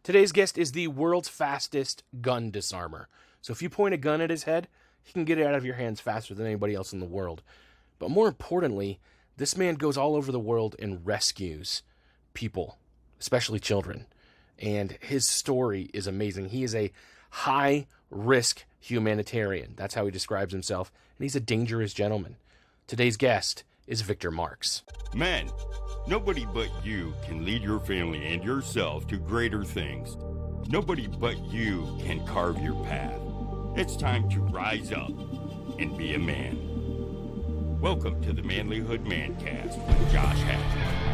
Today's guest is the world's fastest gun disarmer. So if you point a gun at his head, he can get it out of your hands faster than anybody else in the world. But more importantly, this man goes all over the world and rescues people, especially children. And his story is amazing. He is a high-risk humanitarian. That's how he describes himself. And he's a dangerous gentleman. Today's guest is Victor Marx. Men, nobody but you can lead your family and yourself to greater things. Nobody but you can carve your path. It's time to rise up and be a man. Welcome to the Manlihood ManCast with Josh Hatcher.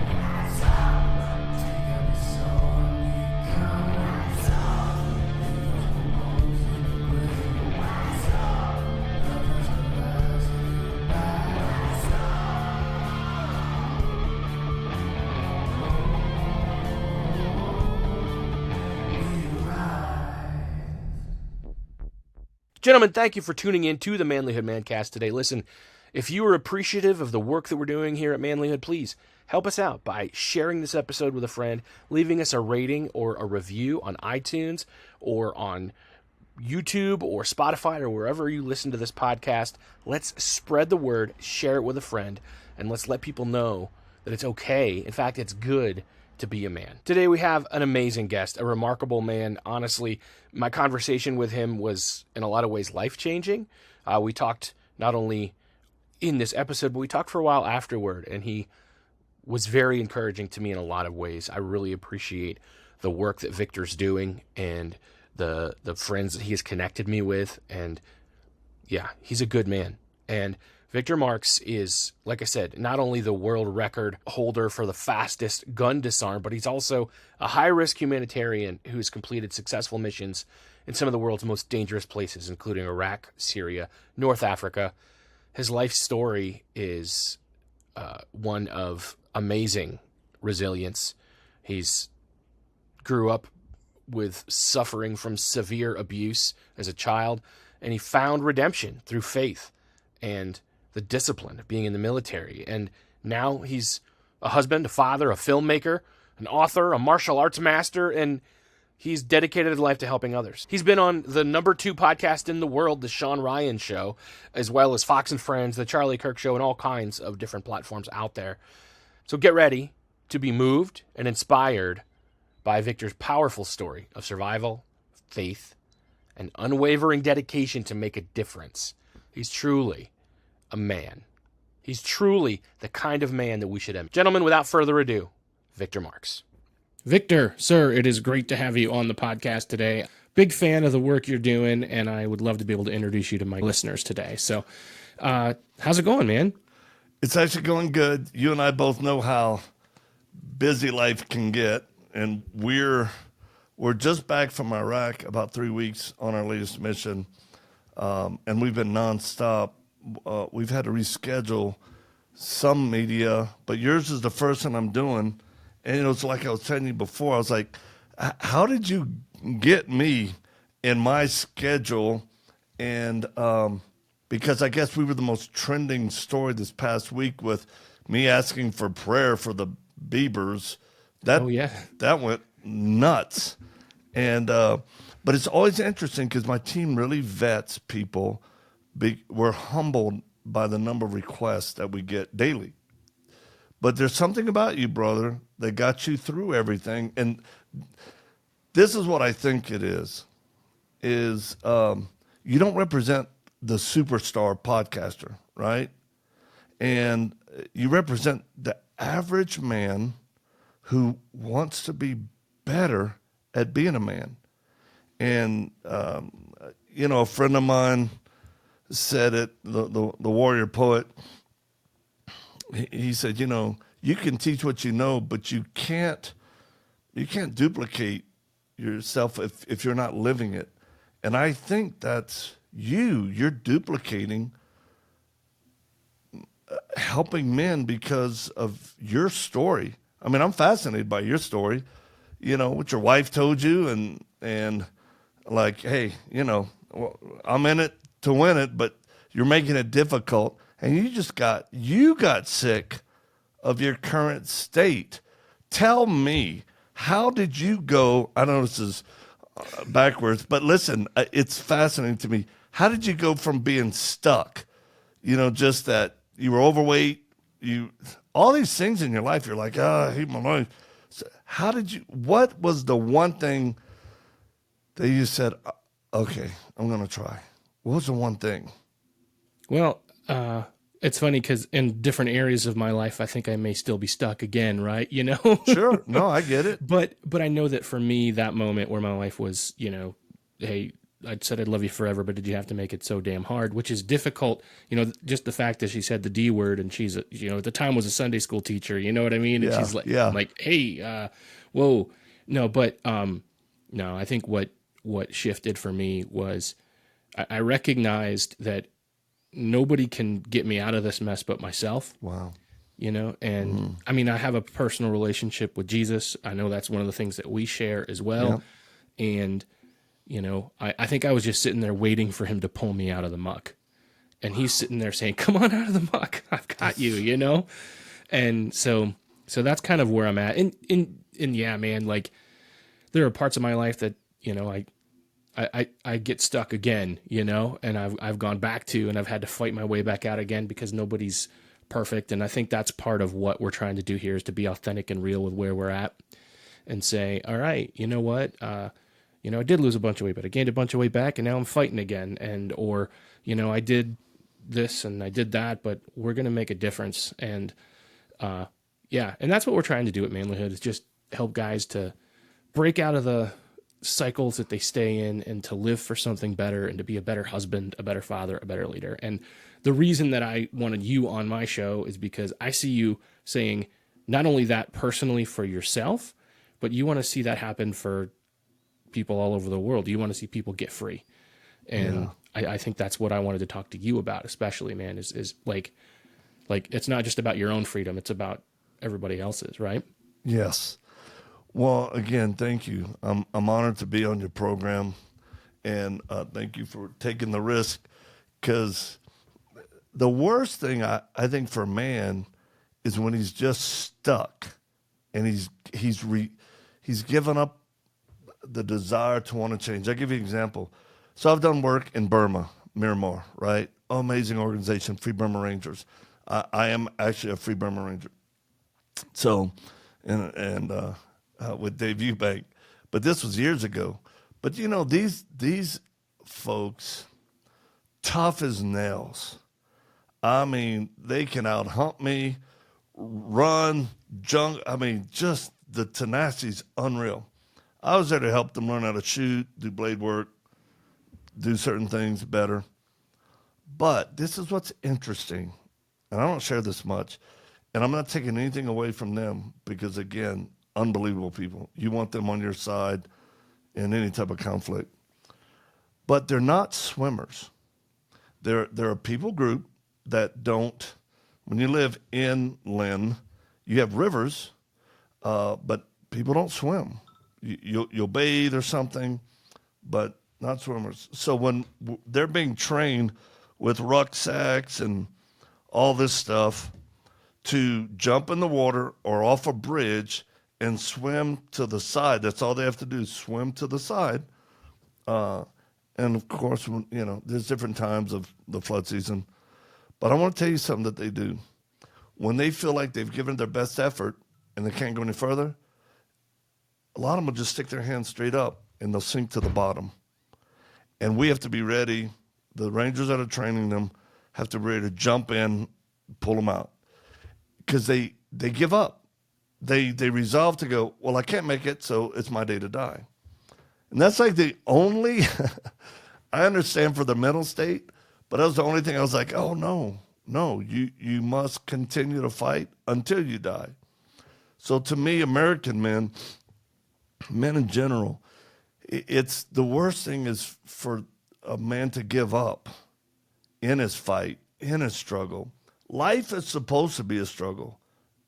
Gentlemen, thank you for tuning in to the Manlihood ManCast today. Listen, if you are appreciative of the work that we're doing here at Manlihood, please help us out by sharing this episode with a friend, leaving us a rating or a review on iTunes or on YouTube or Spotify or wherever you listen to this podcast. Let's spread the word, share it with a friend, and let's let people know that it's okay. In fact, it's good to be a man. Today we have an amazing guest, a remarkable man. Honestly, my conversation with him was in a lot of ways life-changing. We talked not only in this episode, but we talked for a while afterward, and he was very encouraging to me in a lot of ways. I really appreciate the work that Victor's doing and the friends that he has connected me with, and yeah, he's a good man. And Victor Marx is, like I said, not only the world record holder for the fastest gun disarm, but he's also a high-risk humanitarian who's completed successful missions in some of the world's most dangerous places, including Iraq, Syria, North Africa. His life story is one of amazing resilience. He's grew up with suffering from severe abuse as a child, and he found redemption through faith and the discipline of being in the military. And now he's a husband, a father, a filmmaker, an author, a martial arts master, and he's dedicated his life to helping others. He's been on the #2 podcast in the world, the Shawn Ryan Show, as well as Fox and Friends, the Charlie Kirk Show, and all kinds of different platforms out there. So get ready to be moved and inspired by Victor's powerful story of survival, faith, and unwavering dedication to make a difference. He's truly a man. He's truly the kind of man that we should emulate. Gentlemen, without further ado, Victor Marx. Victor, sir, it is great to have you on the podcast today. Big fan of the work you're doing, and I would love to be able to introduce you to my listeners today. So, how's it going, man? It's actually going good. You and I both know how busy life can get, and we're just back from Iraq, about 3 weeks on our latest mission, and we've been nonstop. We've had to reschedule some media, but yours is the first one I'm doing. And it's like I was telling you before, I was like, how did you get me in my schedule? And because I guess we were the most trending story this past week with me asking for prayer for the Biebers. That went nuts. And but it's always interesting because my team really vets people. We're humbled by the number of requests that we get daily. But there's something about you, brother, that got you through everything. And this is what I think it is you don't represent the superstar podcaster, right? And you represent the average man who wants to be better at being a man. And, a friend of mine said it, the warrior poet, he said, you can teach what you know, but you can't duplicate yourself if you're not living it. And I think that's you're duplicating helping men because of your story. I mean, I'm fascinated by your story, what your wife told you and like, hey, I'm in it to win it, but you're making it difficult. And you got sick of your current state. Tell me How did you go? I know this is backwards, but listen, it's fascinating to me. How did you go from being stuck, just that you were overweight, all these things in your life, you're like, I hate my life. So what was the one thing that you said, okay, I'm going to try? What was the one thing? Well, it's funny because in different areas of my life, I think I may still be stuck again, right? Sure. No, I get it. But I know that for me, that moment where my wife was, hey, I said I'd love you forever, but did you have to make it so damn hard? Which is difficult, just the fact that she said the D word, and she's, at the time was a Sunday school teacher, you know what I mean? And she's like, hey, whoa, no, but no, I think what shifted for me was I recognized that nobody can get me out of this mess but myself. Wow. And I mean, I have a personal relationship with Jesus. I know that's one of the things that we share as well. Yeah. And, I think I was just sitting there waiting for him to pull me out of the muck. And he's sitting there saying, come on out of the muck. I've got you, And so that's kind of where I'm at. And yeah, man, like there are parts of my life that, I get stuck again, and I've gone back to, and I've had to fight my way back out again because nobody's perfect. And I think that's part of what we're trying to do here is to be authentic and real with where we're at and say, all right, you know what? I did lose a bunch of weight, but I gained a bunch of weight back and now I'm fighting again. Or, I did this and I did that, but we're going to make a difference. And, yeah. And that's what we're trying to do at Manlihood is just help guys to break out of the cycles that they stay in and to live for something better and to be a better husband, a better father, a better leader. And the reason that I wanted you on my show is because I see you saying not only that personally for yourself, but you want to see that happen for people all over the world. You want to see people get free. And I think that's what I wanted to talk to you about, especially, man, is like it's not just about your own freedom. It's about everybody else's, right? Yes. Well, again, thank you. I'm honored to be on your program, and thank you for taking the risk, because the worst thing I think for a man is when he's just stuck and he's given up the desire to want to change. I'll give you an example. So I've done work in Burma, Myanmar, right? Amazing organization, Free Burma Rangers. I am actually a Free Burma Ranger. So, and with Dave Eubank, but this was years ago. But these folks, tough as nails. I mean, they can out-hump me, run, junk. I mean, just the tenacity's unreal. I was there to help them learn how to shoot, do blade work, do certain things better. But this is what's interesting, and I don't share this much, and I'm not taking anything away from them because, again, unbelievable people. You want them on your side in any type of conflict. But they're not swimmers. They're a people group that don't, when you live inland, you have rivers, but people don't swim. You'll bathe or something, but not swimmers. So when they're being trained with rucksacks and all this stuff to jump in the water or off a bridge and swim to the side, that's all they have to do is swim to the side. And of course, there's different times of the flood season. But I want to tell you something that they do. When they feel like they've given their best effort and they can't go any further, a lot of them will just stick their hands straight up and they'll sink to the bottom. And we have to be ready. The Rangers that are training them have to be ready to jump in, pull them out. Because they give up. They resolve to go, well, I can't make it, so it's my day to die. And that's like the only, I understand for the mental state, but that was the only thing I was like, oh, no, you must continue to fight until you die. So to me, American men in general, it's the worst thing is for a man to give up in his fight, in his struggle. Life is supposed to be a struggle.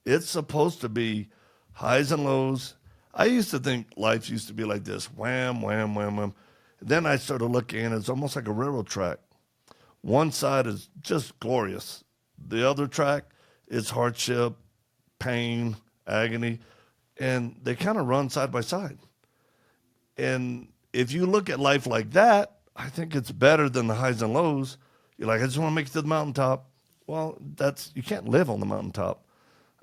It's supposed to be highs and lows. I used to think life used to be like this, wham, wham, wham, wham. Then I started looking, and it's almost like a railroad track. One side is just glorious. The other track is hardship, pain, agony. and they kind of run side by side. And if you look at life like that, I think it's better than the highs and lows. You're like, I just want to make it to the mountaintop. Well, you can't live on the mountaintop.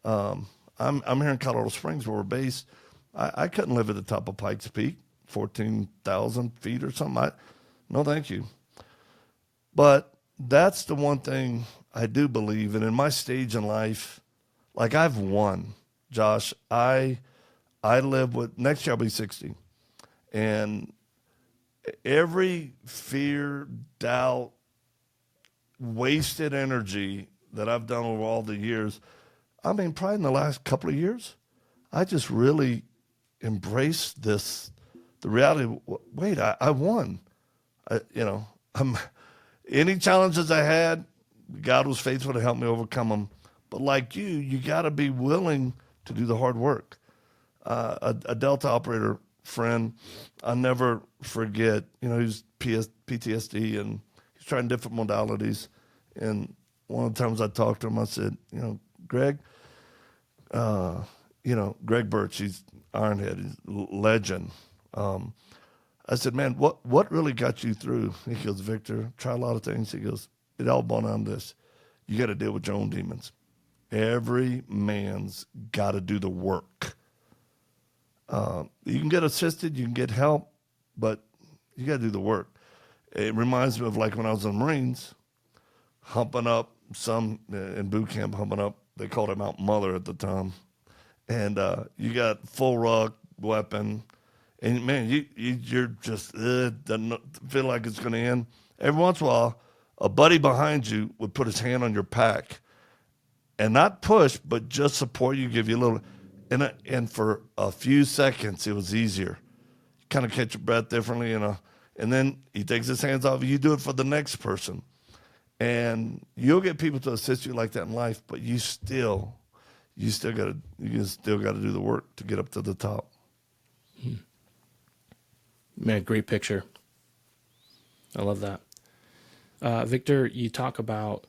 I'm here in Colorado Springs where we're based. I couldn't live at the top of Pikes Peak, 14,000 feet or something. No, thank you. But that's the one thing I do believe. And in my stage in life, like I've won, Josh. I live with, next year I'll be 60. And every fear, doubt, wasted energy that I've done over all the years, I mean, probably in the last couple of years, I just really embraced the reality. Wait, I won. Any challenges I had, God was faithful to help me overcome them. But like you got to be willing to do the hard work. A Delta operator friend, I'll never forget, he's PTSD and he's trying different modalities. And one of the times I talked to him, I said, Greg, Greg Birch, he's Ironhead, he's a legend. I said, man, what really got you through? He goes, Victor, tried a lot of things. He goes, it all boiled down to this. You got to deal with your own demons. Every man's got to do the work. You can get assisted, you can get help, but you got to do the work. It reminds me of like when I was in the Marines, humping up in boot camp, they called it Mount Mother at the time. And you got full ruck, weapon, and man, you're just, doesn't feel like it's going to end. Every once in a while, a buddy behind you would put his hand on your pack and not push, but just support you, give you a little. And for a few seconds, it was easier. You kind of catch your breath differently, and then he takes his hands off. You do it for the next person. And you'll get people to assist you like that in life, but you still got to do the work to get up to the top. Man, great picture. I love that. Victor, you talk about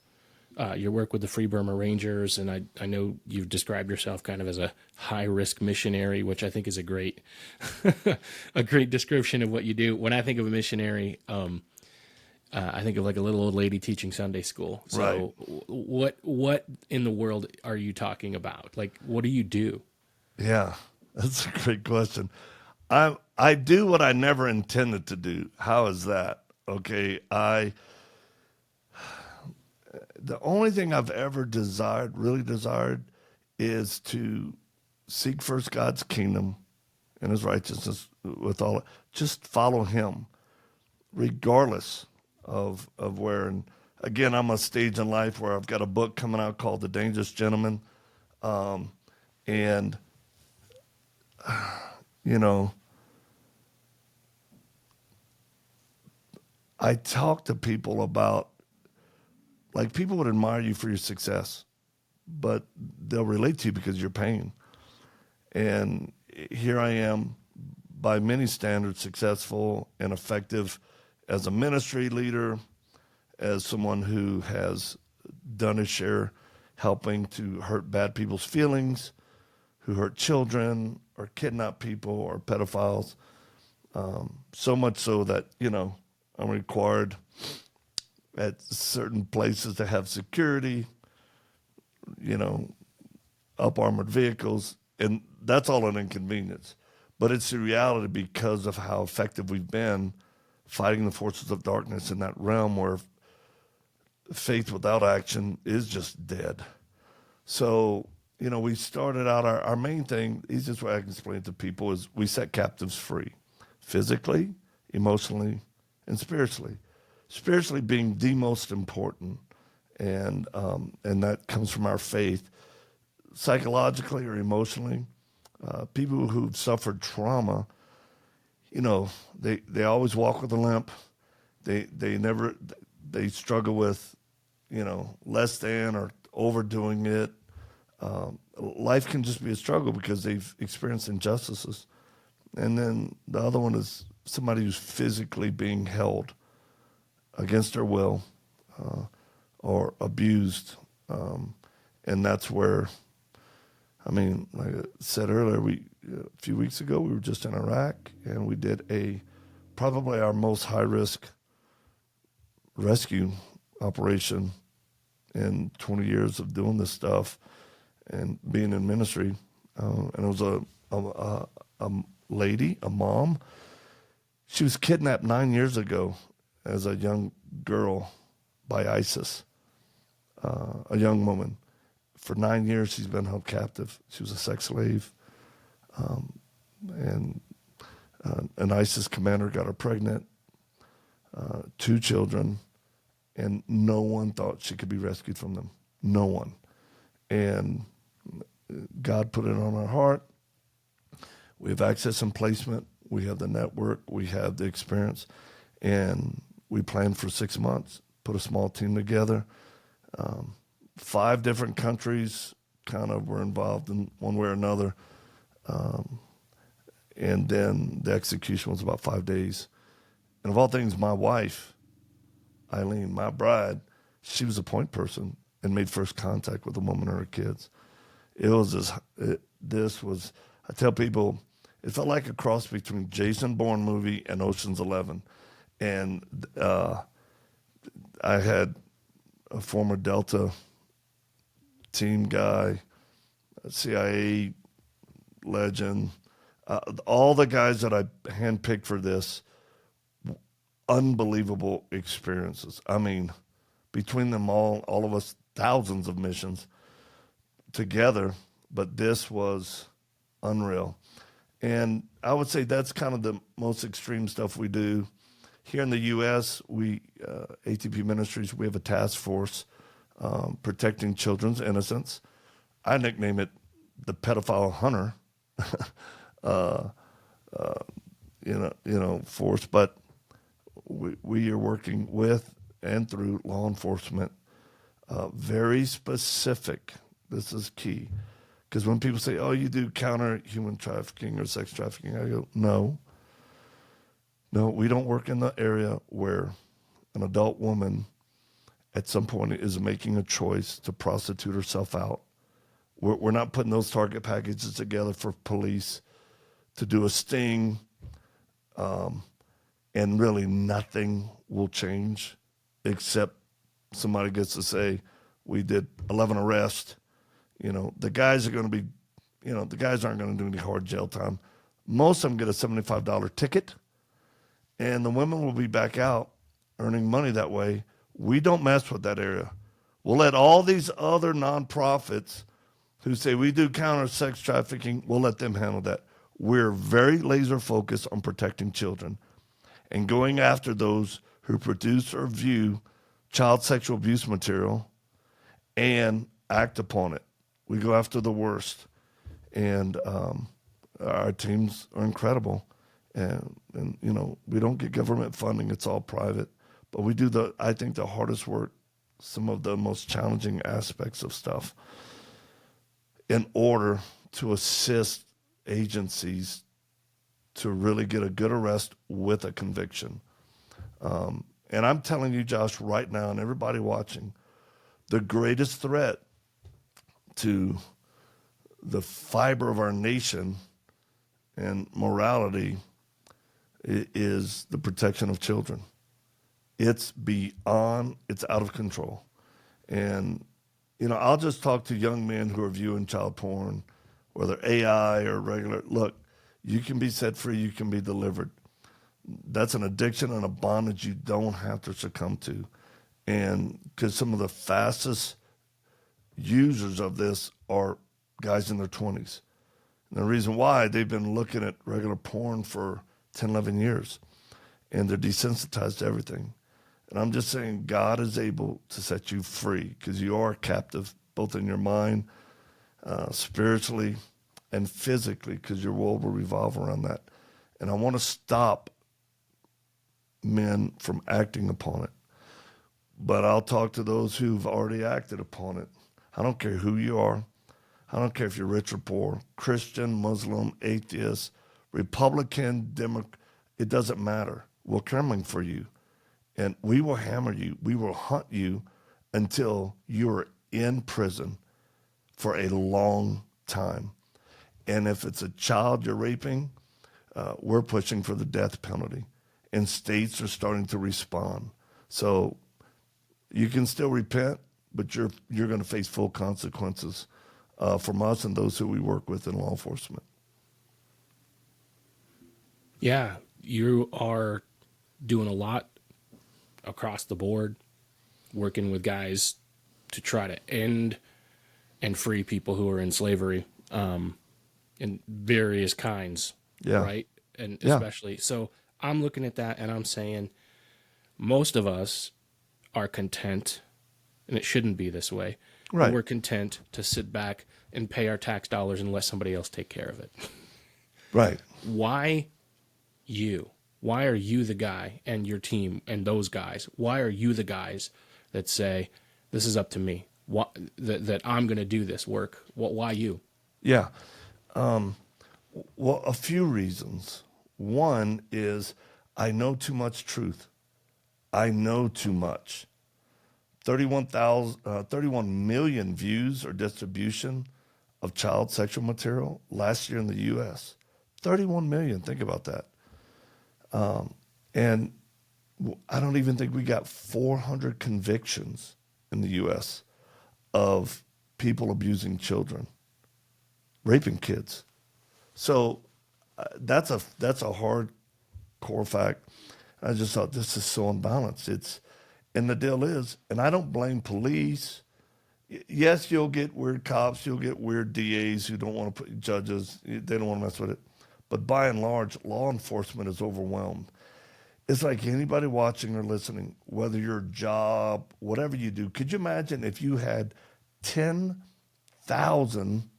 your work with the Free Burma Rangers, and I know you've described yourself kind of as a high-risk missionary, which I think is a great a great description of what you do. When I think of a missionary, I think of like a little old lady teaching Sunday school. So right. What in the world are you talking about? Like, what do you do? Yeah, that's a great question. I do what I never intended to do. How is that? Okay, the only thing I've ever really desired, is to seek first God's kingdom and his righteousness with all. Just follow him, regardless of where. And again, I'm a stage in life where I've got a book coming out called The Dangerous Gentleman. I talk to people about, like, people would admire you for your success, but they'll relate to you because of your pain. And here I am, by many standards, successful and effective as a ministry leader, as someone who has done his share helping to hurt bad people's feelings, who hurt children or kidnap people or pedophiles. So much so that, I'm required at certain places to have security, up armored vehicles, and that's all an inconvenience. But it's the reality because of how effective we've been fighting the forces of darkness in that realm where faith without action is just dead. So, we started out, our main thing, easiest way I can explain it to people is we set captives free, physically, emotionally, and spiritually. Spiritually being the most important, and that comes from our faith. Psychologically or emotionally, people who've suffered trauma, they always walk with a limp. They struggle with, less than or overdoing it. Life can just be a struggle because they've experienced injustices. And then the other one is somebody who's physically being held against their will or abused. And that's where, like I said earlier, a few weeks ago, we were just in Iraq, and we did probably our most high-risk rescue operation in 20 years of doing this stuff and being in ministry. And it was a lady, a mom. She was kidnapped 9 years ago as a young girl by ISIS, a young woman. For 9 years, she's been held captive. She was a sex slave. And an ISIS commander got her pregnant, 2 children, and no one thought she could be rescued from them. No one. And God put it on our heart. We have access and placement. We have the network. We have the experience. And we planned for 6 months, put a small team together. 5 different countries kind of were involved in one way or another. And then the execution was about 5 days. And of all things, my wife, Eileen, my bride, she was a point person and made first contact with the woman and her kids. It was I tell people, it felt like a cross between Jason Bourne movie and Ocean's 11. And I had a former Delta team guy, a CIA legend, all the guys that I handpicked for this, unbelievable experiences. I mean, between them all of us, thousands of missions together, but this was unreal. And I would say that's kind of the most extreme stuff we do. Here in the U.S., ATP Ministries, we have a task force protecting children's innocence. I nickname it the pedophile hunter, force. But we are working with and through law enforcement, very specific. This is key. Because when people say, oh, you do counter human trafficking or sex trafficking, I go, no. No, we don't work in the area where an adult woman at some point is making a choice to prostitute herself out. We're not putting those target packages together for police to do a sting, and really nothing will change except somebody gets to say, we did 11 arrests. The guys are going to be, the guys aren't going to do any hard jail time. Most of them get a $75 ticket, and the women will be back out earning money that way. We don't mess with that area. We'll let all these other nonprofits who say we do counter sex trafficking, we'll let them handle that. We're very laser focused on protecting children and going after those who produce or view child sexual abuse material and act upon it. We go after the worst. And our teams are incredible. And we don't get government funding. It's all private. But we do I think the hardest work, some of the most challenging aspects of stuff in order to assist agencies to really get a good arrest with a conviction. And I'm telling you, Josh, right now, and everybody watching, the greatest threat to the fiber of our nation and morality is the protection of children. It's out of control. And, I'll just talk to young men who are viewing child porn, whether AI or regular. Look, you can be set free, you can be delivered. That's an addiction and a bondage you don't have to succumb to. And because some of the fastest users of this are guys in their 20s. And the reason why, they've been looking at regular porn for 10, 11 years, and they're desensitized to everything. And I'm just saying God is able to set you free because you are captive, both in your mind, spiritually, and physically, because your world will revolve around that. And I want to stop men from acting upon it. But I'll talk to those who've already acted upon it. I don't care who you are. I don't care if you're rich or poor, Christian, Muslim, atheist, Republican, Democrat. It doesn't matter. We're coming for you. And we will hammer you. We will hunt you until you're in prison for a long time. And if it's a child you're raping, we're pushing for the death penalty. And states are starting to respond. So you can still repent, but you're going to face full consequences from us and those who we work with in law enforcement. Yeah, you are doing a lot across the board, working with guys to try to end and free people who are in slavery in various kinds, right? And especially, so I'm looking at that and I'm saying most of us are content, and it shouldn't be this way. Right. We're content to sit back and pay our tax dollars and let somebody else take care of it. Right. Why you? Why are you the guy and your team and those guys? Why are you the guys that say, this is up to me, that I'm going to do this work? Why you? Yeah. Well, a few reasons. One is I know too much truth. I know too much. 31 million views or distribution of child sexual material last year in the U.S. 31 million. Think about that. And I don't even think we got 400 convictions in the U.S. of people abusing children, raping kids. So that's a hardcore fact. I just thought this is so unbalanced. And the deal is, and I don't blame police. Yes, you'll get weird cops, you'll get weird DAs who don't want to put judges, they don't want to mess with it. But by and large, law enforcement is overwhelmed. It's like anybody watching or listening, whether your job, whatever you do, could you imagine if you had 10,000,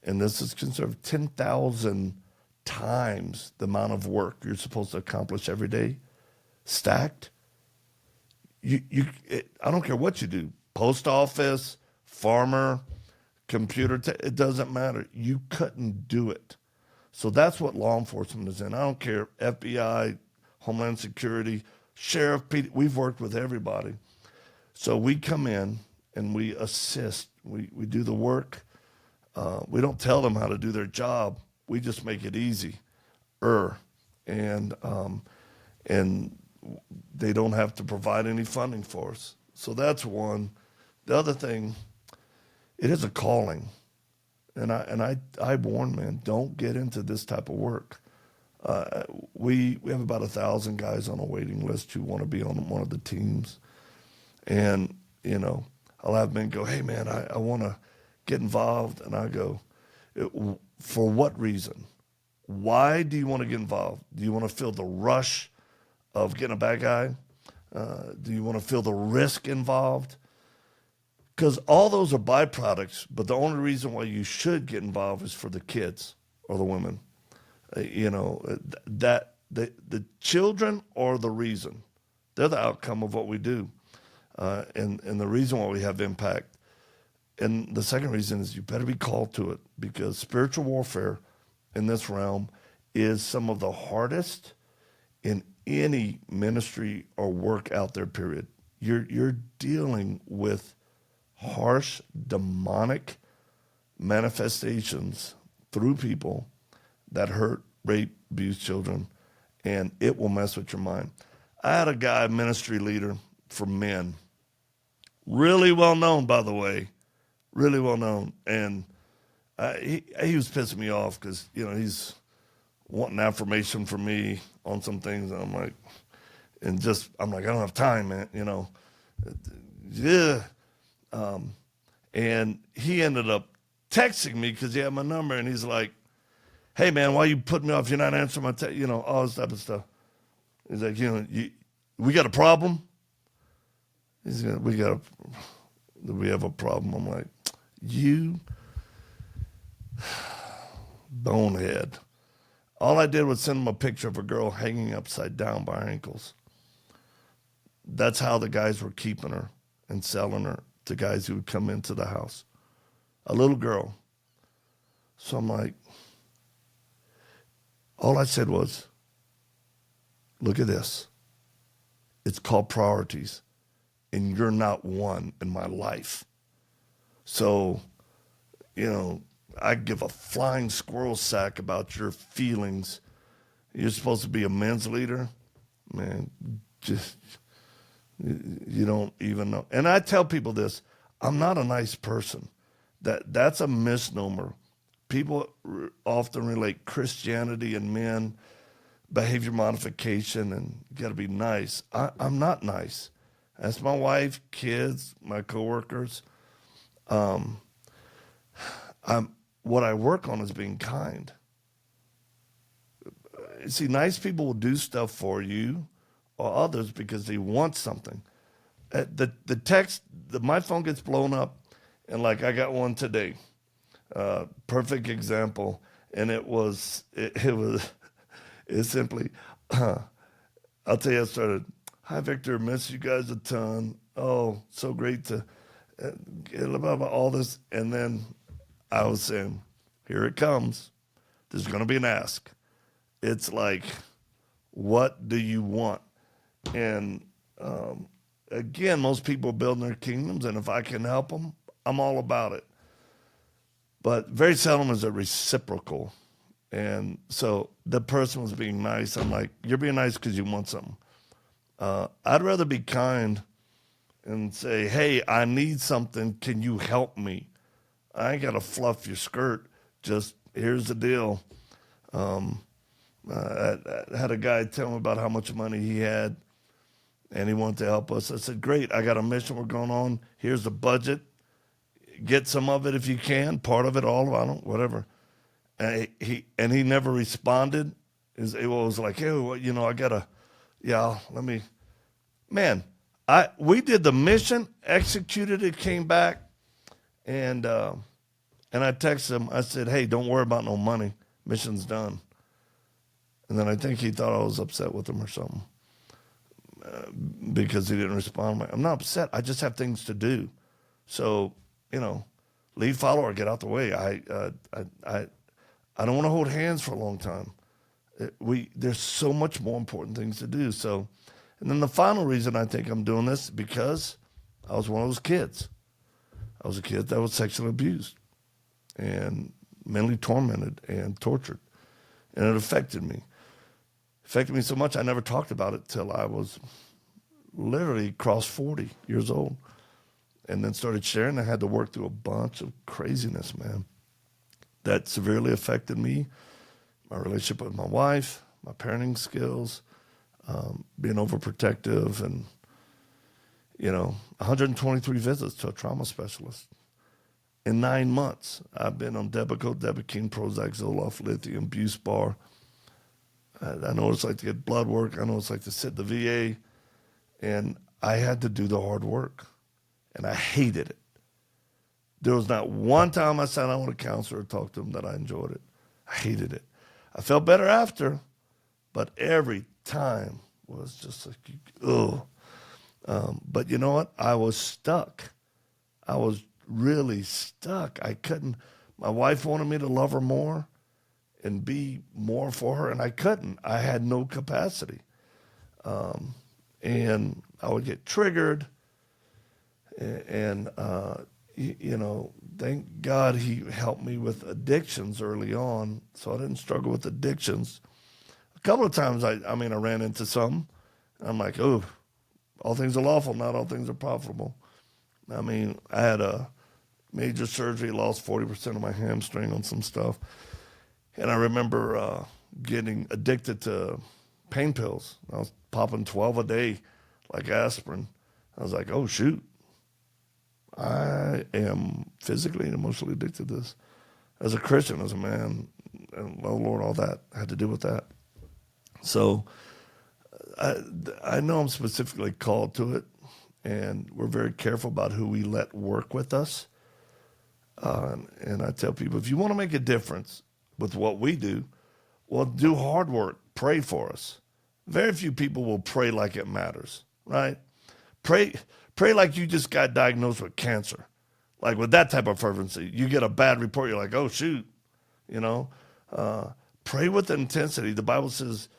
and this is conservative, 10,000 times the amount of work you're supposed to accomplish every day, stacked? I don't care what you do, post office, farmer, computer, it doesn't matter. You couldn't do it. So that's what law enforcement is in. I don't care, FBI, Homeland Security, Sheriff, we've worked with everybody. So we come in and we assist. We do the work. We don't tell them how to do their job. We just make it easy. And they don't have to provide any funding for us. So that's one. The other thing, it is a calling. And I warn men, don't get into this type of work. We have about 1,000 guys on a waiting list who want to be on one of the teams. And, I'll have men go, hey, man, I want to get involved. And I go, for what reason? Why do you want to get involved? Do you want to feel the rush of getting a bad guy? Do you want to feel the risk involved? Because all those are byproducts, but the only reason why you should get involved is for the kids or the women. That the children are the reason. They're the outcome of what we do, and the reason why we have impact. And the second reason is you better be called to it, because spiritual warfare in this realm is some of the hardest in any ministry or work out there, period. You're dealing with harsh, demonic manifestations through people that hurt, rape, abuse children, and it will mess with your mind. I had a guy, ministry leader for men, really well known, by the way, really well known, and he was pissing me off because, he's wanting affirmation from me on some things, and I'm like, I don't have time, man, yeah. And he ended up texting me because he had my number, and he's like, hey, man, why you putting me off? You're not answering my text, all this type of stuff. He's like, we got a problem? He's like, we have a problem. I'm like, you bonehead. All I did was send him a picture of a girl hanging upside down by her ankles. That's how the guys were keeping her and selling her to guys who would come into the house. A little girl. So I'm like, all I said was, look at this. It's called priorities, and you're not one in my life. So, I give a flying squirrel sack about your feelings. You're supposed to be a men's leader. Man, just, you don't even know. And I tell people this, I'm not a nice person. That's a misnomer. People often relate Christianity and men, behavior modification, and you got to be nice. I'm not nice. That's my wife, kids, my coworkers. What I work on is being kind. See, nice people will do stuff for you or others because they want something. The text, my phone gets blown up, and like I got one today. Perfect example, and it's simply, I'll tell you, I started, hi, Victor, miss you guys a ton. Oh, so great to get about all this. And then I was saying, here it comes. There's going to be an ask. It's like, what do you want? And again, most people are building their kingdoms, and if I can help them, I'm all about it. But very seldom is it reciprocal. And so the person was being nice. I'm like, you're being nice because you want something. I'd rather be kind and say, hey, I need something. Can you help me? I ain't got to fluff your skirt. Just here's the deal. I had a guy tell me about how much money he had, and he wanted to help us. I said, great, I got a mission we're going on. Here's the budget. Get some of it if you can, part of it, all of it, whatever. And he never responded. It was like, hey, well, I gotta, let me. Man, we did the mission, executed it, came back, and I texted him. I said, hey, don't worry about no money. Mission's done. And then I think he thought I was upset with him or something because he didn't respond. I'm not upset. I just have things to do. So, lead, follow, or get out the way. I don't want to hold hands for a long time. There's so much more important things to do. So, and then the final reason I think I'm doing this is because I was one of those kids. I was a kid that was sexually abused and mentally tormented and tortured. And it affected me. Affected me so much I never talked about it till I was literally crossed 40 years old. And then started sharing. I had to work through a bunch of craziness, man, that severely affected me, my relationship with my wife, my parenting skills, being overprotective, and, 123 visits to a trauma specialist. In 9 months, I've been on Depakote, Depakine, Prozac, Zoloft, lithium, Buspar. I know what it's like to get blood work. I know what it's like to sit in the VA. And I had to do the hard work. And I hated it. There was not one time I sat down with a counselor or talked to him that I enjoyed it. I hated it. I felt better after, but every time was just like, ugh. But you know what? I was stuck. I was really stuck. I couldn't. My wife wanted me to love her more and be more for her, and I couldn't. I had no capacity. And I would get triggered. And thank God he helped me with addictions early on, so I didn't struggle with addictions. A couple of times, I ran into some. I'm like, oh, all things are lawful, not all things are profitable. I had a major surgery, lost 40% of my hamstring on some stuff. And I remember getting addicted to pain pills. I was popping 12 a day, like aspirin. I was like, oh, shoot. I am physically and emotionally addicted to this. As a Christian, as a man, and oh Lord, all that I had to do with that. So I know I'm specifically called to it, and we're very careful about who we let work with us. And I tell people, if you want to make a difference with what we do, well, do hard work. Pray for us. Very few people will pray like it matters, right? Pray like you just got diagnosed with cancer. Like with that type of fervency. You get a bad report, you're like, oh, shoot. Pray with intensity. The Bible says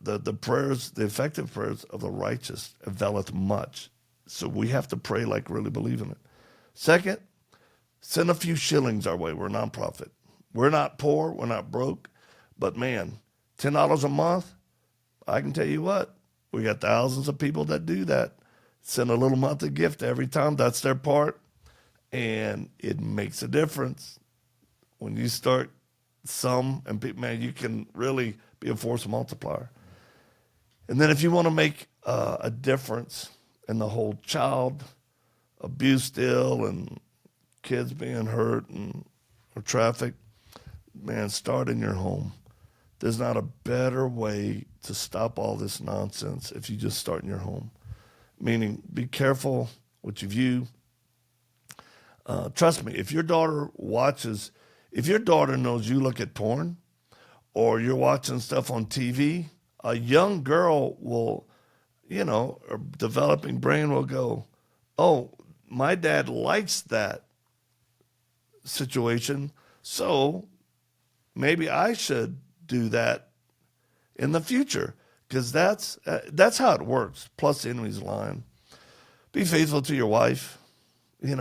the prayers, the effective prayers of the righteous availeth much. So we have to pray like really believe in it. Second, Send a few shillings our way. We're a nonprofit. We're not poor. We're not broke. But, man, $10 a month, I can tell you what, we got thousands of people that do that. Send a little monthly gift every time. That's their part. And it makes a difference. When you start and people, man, you can really be a force multiplier. And then if you want to make a difference in the whole child abuse deal and kids being hurt or trafficked, man, start in your home. There's not a better way to stop all this nonsense if you just start in your home. Meaning, be careful what you view. Trust me, if your daughter knows you look at porn or you're watching stuff on TV, a young girl will, a developing brain will go, oh, my dad likes that situation, so maybe I should do that in the future, because that's how it works. Plus, the enemy's lying. Be faithful to your wife. Be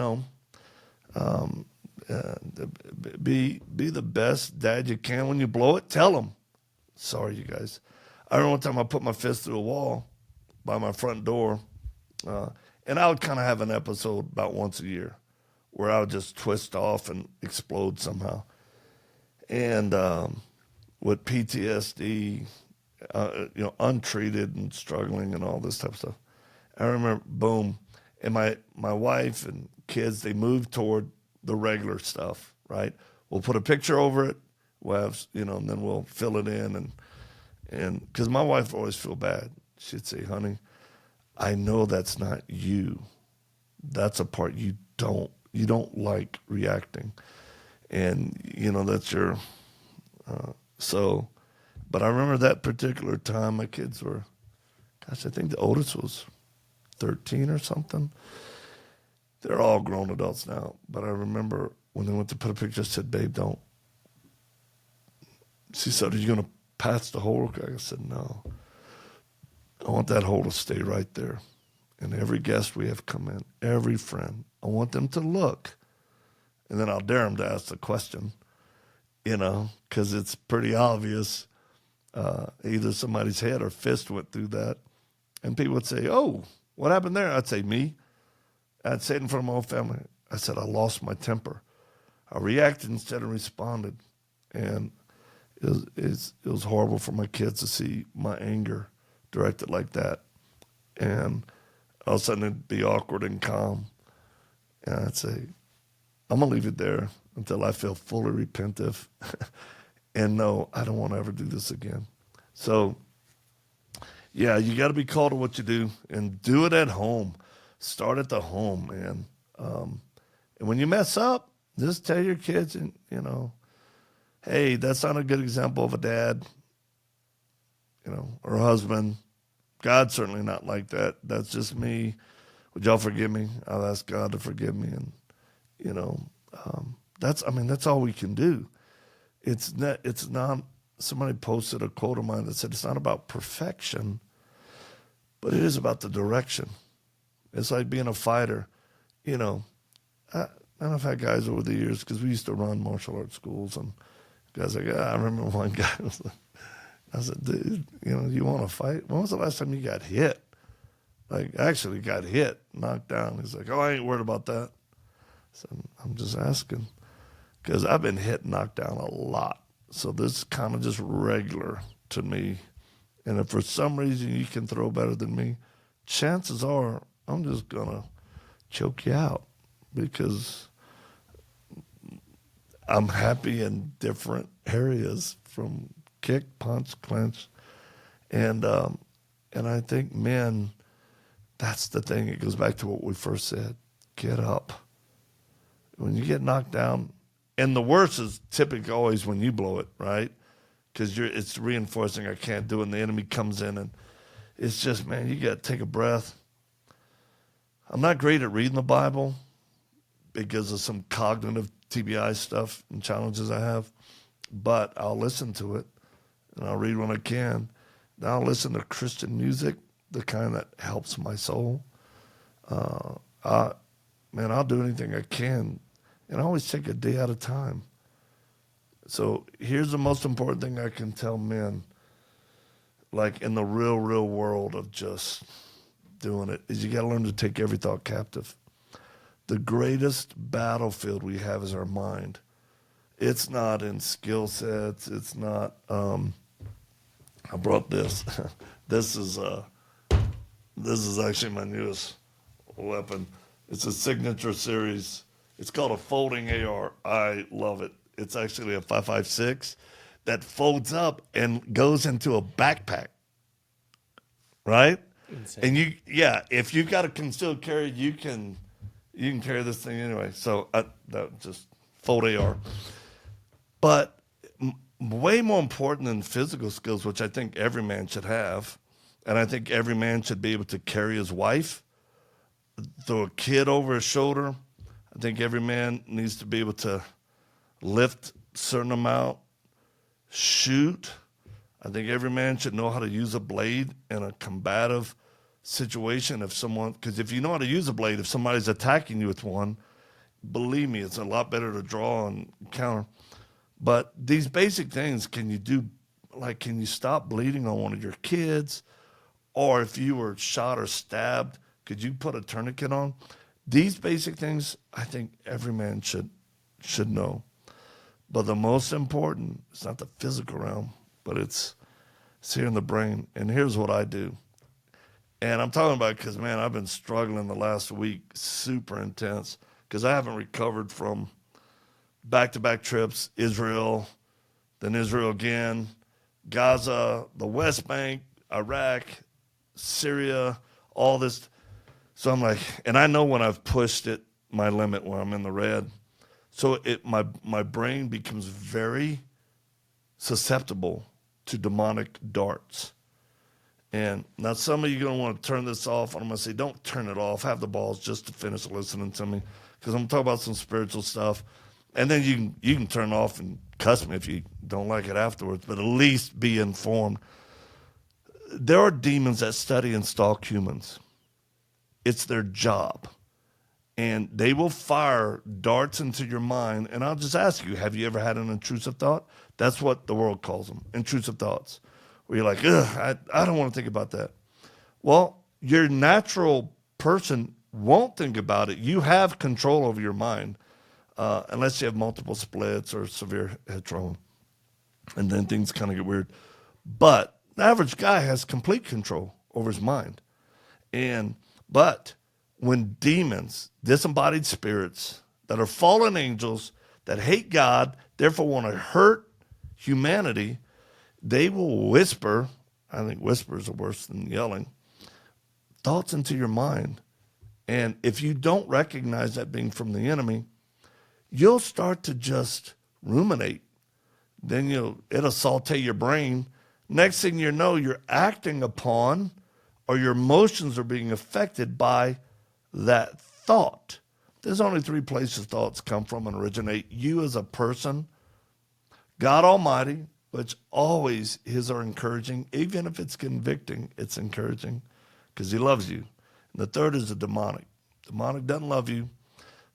the best dad you can. When you blow it, tell them. Sorry, you guys. I remember one time I put my fist through a wall by my front door, and I would kind of have an episode about once a year where I would just twist off and explode somehow. And with PTSD, untreated and struggling and all this type of stuff. I remember, boom, and my wife and kids, they moved toward the regular stuff, right? We'll put a picture over it, we'll have, and then we'll fill it in. And because my wife would always feel bad. She'd say, honey, I know that's not you. That's a part you don't like reacting. And, that's your, but I remember that particular time my kids were, I think the oldest was 13 or something. They're all grown adults now. But I remember when they went to put a picture, I said, babe, don't. She said, are you going to patch the hole? I said, no. I want that hole to stay right there. And every guest we have come in, every friend, I want them to look. And then I'll dare them to ask the question, because it's pretty obvious. Either somebody's head or fist went through that. And people would say, oh, what happened there? I'd say, me. I'd say it in front of my whole family. I said, I lost my temper. I reacted instead of responded. And it was horrible for my kids to see my anger directed like that. And all of a sudden it'd be awkward and calm. And I'd say, I'm going to leave it there until I feel fully repentive. And no, I don't want to ever do this again. So, yeah, you got to be called to what you do and do it at home. Start at the home, man. And when you mess up, just tell your kids, hey, that's not a good example of a dad, or a husband. God's certainly not like that. That's just me. Would y'all forgive me? I'll ask God to forgive me. And, that's all we can do. It's not, somebody posted a quote of mine that said, it's not about perfection, but it is about the direction. It's like being a fighter. I've had guys over the years, because we used to run martial arts schools, and guys like, I remember one guy was like, I said, dude, you want to fight? When was the last time you got hit? Like, actually got hit, knocked down. He's like, oh, I ain't worried about that. So I'm just asking, because I've been hit, knocked down a lot. So this is kind of just regular to me. And if for some reason you can throw better than me, chances are I'm just going to choke you out, because I'm happy in different areas, from kick, punch, clinch. And I think, men, that's the thing. It goes back to what we first said. Get up. When you get knocked down, and the worst is typically always when you blow it, right? Because it's reinforcing, I can't do it, and the enemy comes in, and it's just, man, you got to take a breath. I'm not great at reading the Bible because of some cognitive TBI stuff and challenges I have, but I'll listen to it, and I'll read when I can. Then I'll listen to Christian music, the kind that helps my soul. I'll do anything I can. and always take a day at a time. So here's the most important thing I can tell men, like in the real world of just doing it, is you got to learn to take every thought captive. The greatest battlefield we have is our mind. It's not in skill sets. It's not, I brought this. This is actually my newest weapon. It's a signature series. It's called a folding AR. I love it. It's actually a 5.56 that folds up and goes into a backpack, right? Insane. And if you've got a concealed carry, you can carry this thing anyway. So that just fold AR. But way more important than physical skills, which I think every man should have, and I think every man should be able to carry his wife, throw a kid over his shoulder. I think every man needs to be able to lift a certain amount, shoot. I think every man should know how to use a blade in a combative situation. Because if you know how to use a blade, if somebody's attacking you with one, believe me, it's a lot better to draw and counter. But these basic things, can you stop bleeding on one of your kids? Or if you were shot or stabbed, could you put a tourniquet on? These basic things, I think every man should know. But the most important, it's not the physical realm, but it's here in the brain. And here's what I do. And I'm talking about it because, man, I've been struggling the last week, super intense, because I haven't recovered from back-to-back trips, Israel, then Israel again, Gaza, the West Bank, Iraq, Syria, all this. So I'm like, and I know when I've pushed it, my limit, when I'm in the red. So my brain becomes very susceptible to demonic darts. And now some of you are going to want to turn this off. And I'm going to say, don't turn it off. Have the balls just to finish listening to me. Because I'm going to talk about some spiritual stuff. And then you can turn off and cuss me if you don't like it afterwards. But at least be informed. There are demons that study and stalk humans. It's their job. And they will fire darts into your mind. And I'll just ask you, have you ever had an intrusive thought? That's what the world calls them, intrusive thoughts. Where you're like, I don't want to think about that. Well, your natural person won't think about it. You have control over your mind, unless you have multiple splits or severe head trauma. And then things kind of get weird. But the average guy has complete control over his mind. But when demons, disembodied spirits that are fallen angels that hate God, therefore want to hurt humanity, they will whisper, I think whispers are worse than yelling, thoughts into your mind. And if you don't recognize that being from the enemy, you'll start to just ruminate. Then it'll saute your brain. Next thing you know, you're acting upon, or your emotions are being affected by that thought. There's only three places thoughts come from and originate. You as a person, God Almighty, which always his are encouraging. Even if it's convicting, it's encouraging because he loves you. And the third is the demonic. Demonic doesn't love you.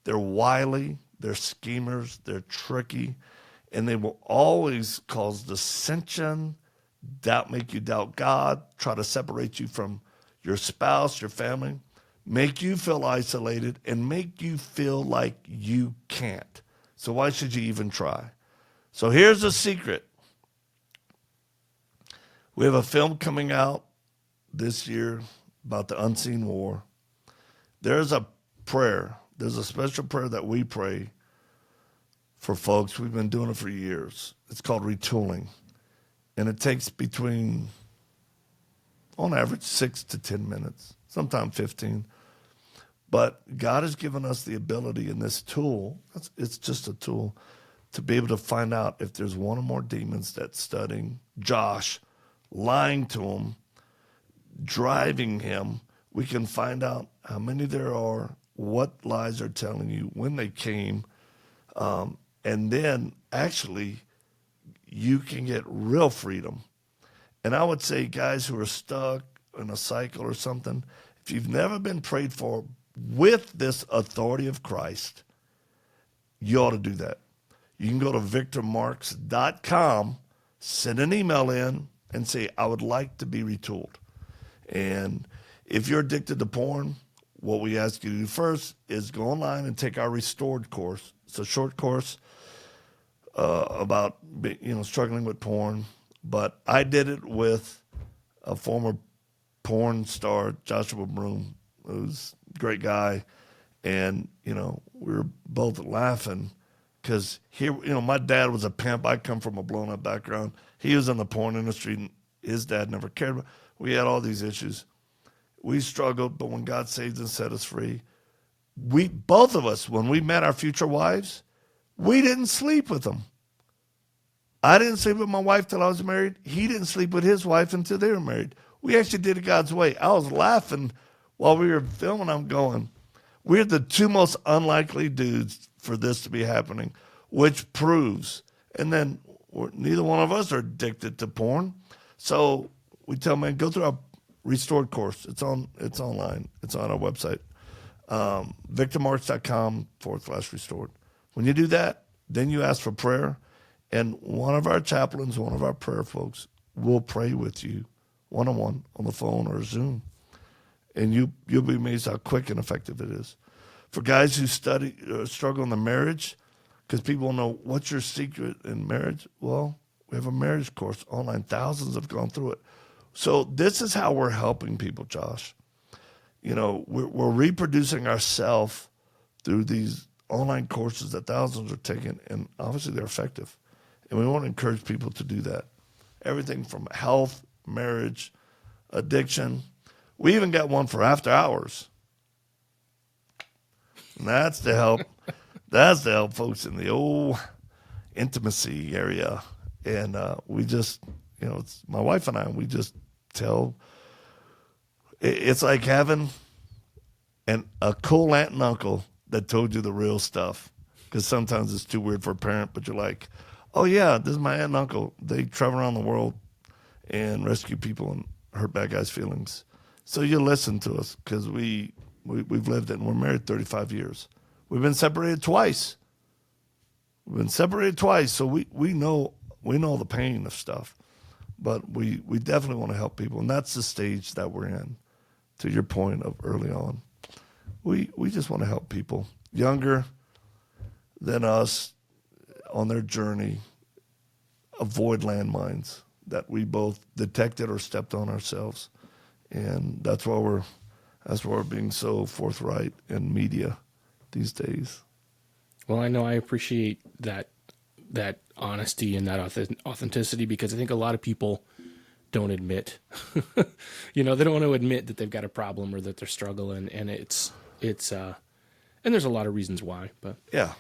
They're wily, they're schemers, they're tricky, and they will always cause dissension, make you doubt God, try to separate you from your spouse, your family, make you feel isolated, and make you feel like you can't. So why should you even try? So here's the secret. We have a film coming out this year about the unseen war. There's a prayer. There's a special prayer that we pray for folks. We've been doing it for years. It's called Retooling. And it takes between, on average, 6 to 10 minutes, sometimes 15. But God has given us the ability in this tool, it's just a tool, to be able to find out if there's one or more demons that's studying Josh, lying to him, driving him. We can find out how many there are, what lies they're telling you, when they came, and then actually you can get real freedom. And I would say guys who are stuck in a cycle or something, if you've never been prayed for with this authority of Christ, you ought to do that. You can go to victormarx.com, send an email in, and say, I would like to be retooled. And if you're addicted to porn, what we ask you to do first is go online and take our Restored course. It's a short course about struggling with porn. But I did it with a former porn star, Joshua Broom, who's a great guy. And, we were both laughing because here, my dad was a pimp. I come from a blown up background. He was in the porn industry and his dad never cared. We had all these issues. We struggled, but when God saved and set us free, both of us, when we met our future wives, we didn't sleep with them. I didn't sleep with my wife till I was married. He didn't sleep with his wife until they were married. We actually did it God's way. I was laughing while we were filming. I'm going, we're the two most unlikely dudes for this to be happening, which proves. And then neither one of us are addicted to porn. So we tell men, go through our Restored course. It's online. It's on our website. victormarx.com/restored. When you do that, then you ask for prayer. And one of our chaplains, one of our prayer folks, will pray with you one-on-one on the phone or Zoom. And you'll be amazed how quick and effective it is. For guys who struggle in the marriage, because people know, what's your secret in marriage? Well, we have a marriage course online. Thousands have gone through it. So this is how we're helping people, Josh. We're reproducing ourselves through these online courses that thousands are taking, and obviously they're effective. And we want to encourage people to do that. Everything from health, marriage, addiction. We even got one for after hours. And that's to help. That's to help folks in the old intimacy area. And we just, it's my wife and I, we just tell. It's like having a cool aunt and uncle that told you the real stuff. Because sometimes it's too weird for a parent, but you're like, oh, yeah, this is my aunt and uncle. They travel around the world and rescue people and hurt bad guys' feelings. So you listen to us because we've lived it, and we're married 35 years. We've been separated twice. So we know the pain of stuff. But we definitely want to help people, and that's the stage that we're in, to your point of early on. We just want to help people younger than us on their journey avoid landmines that we both detected or stepped on ourselves. And that's why we're being so forthright in media these days. Well, I know I appreciate that honesty and that authenticity, because I think a lot of people don't admit, they don't want to admit that they've got a problem or that they're struggling, and it's and there's a lot of reasons why. But yeah,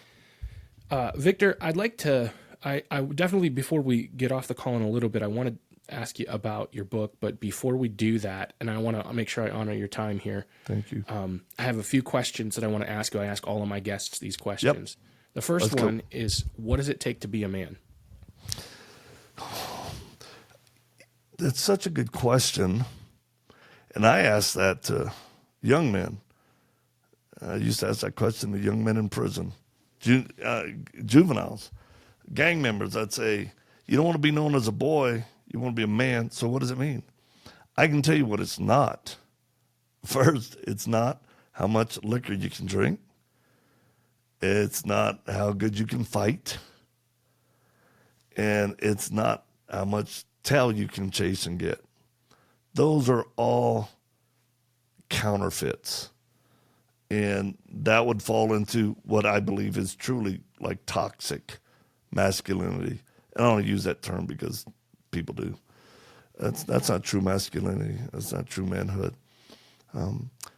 Victor, I'd like to, I definitely, before we get off the call in a little bit, I want to ask you about your book, but before we do that, and I want to make sure I honor your time here. Thank you. I have a few questions that I want to ask you. I ask all of my guests these questions. Yep. The first one is, what does it take to be a man? That's such a good question. And I ask that to young men. I used to ask that question to young men in prison, juveniles, gang members. I'd say, you don't want to be known as a boy, you want to be a man. So what does it mean? I can tell you what it's not. First, it's not how much liquor you can drink. It's not how good you can fight. And it's not how much tail you can chase and get. Those are all counterfeits. And that would fall into what I believe is truly like toxic masculinity. And I don't use that term because people do. That's not true masculinity. That's not true manhood.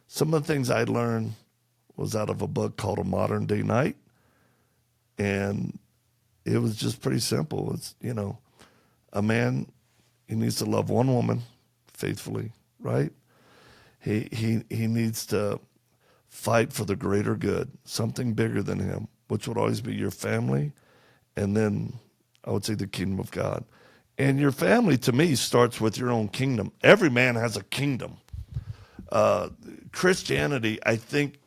Some of the things I learned was out of a book called A Modern Day Night. And it was just pretty simple. It's, a man, he needs to love one woman faithfully, right? He needs to fight for the greater good, something bigger than him, which would always be your family, and then I would say the kingdom of God. And your family, to me, starts with your own kingdom. Every man has a kingdom. Christianity, I think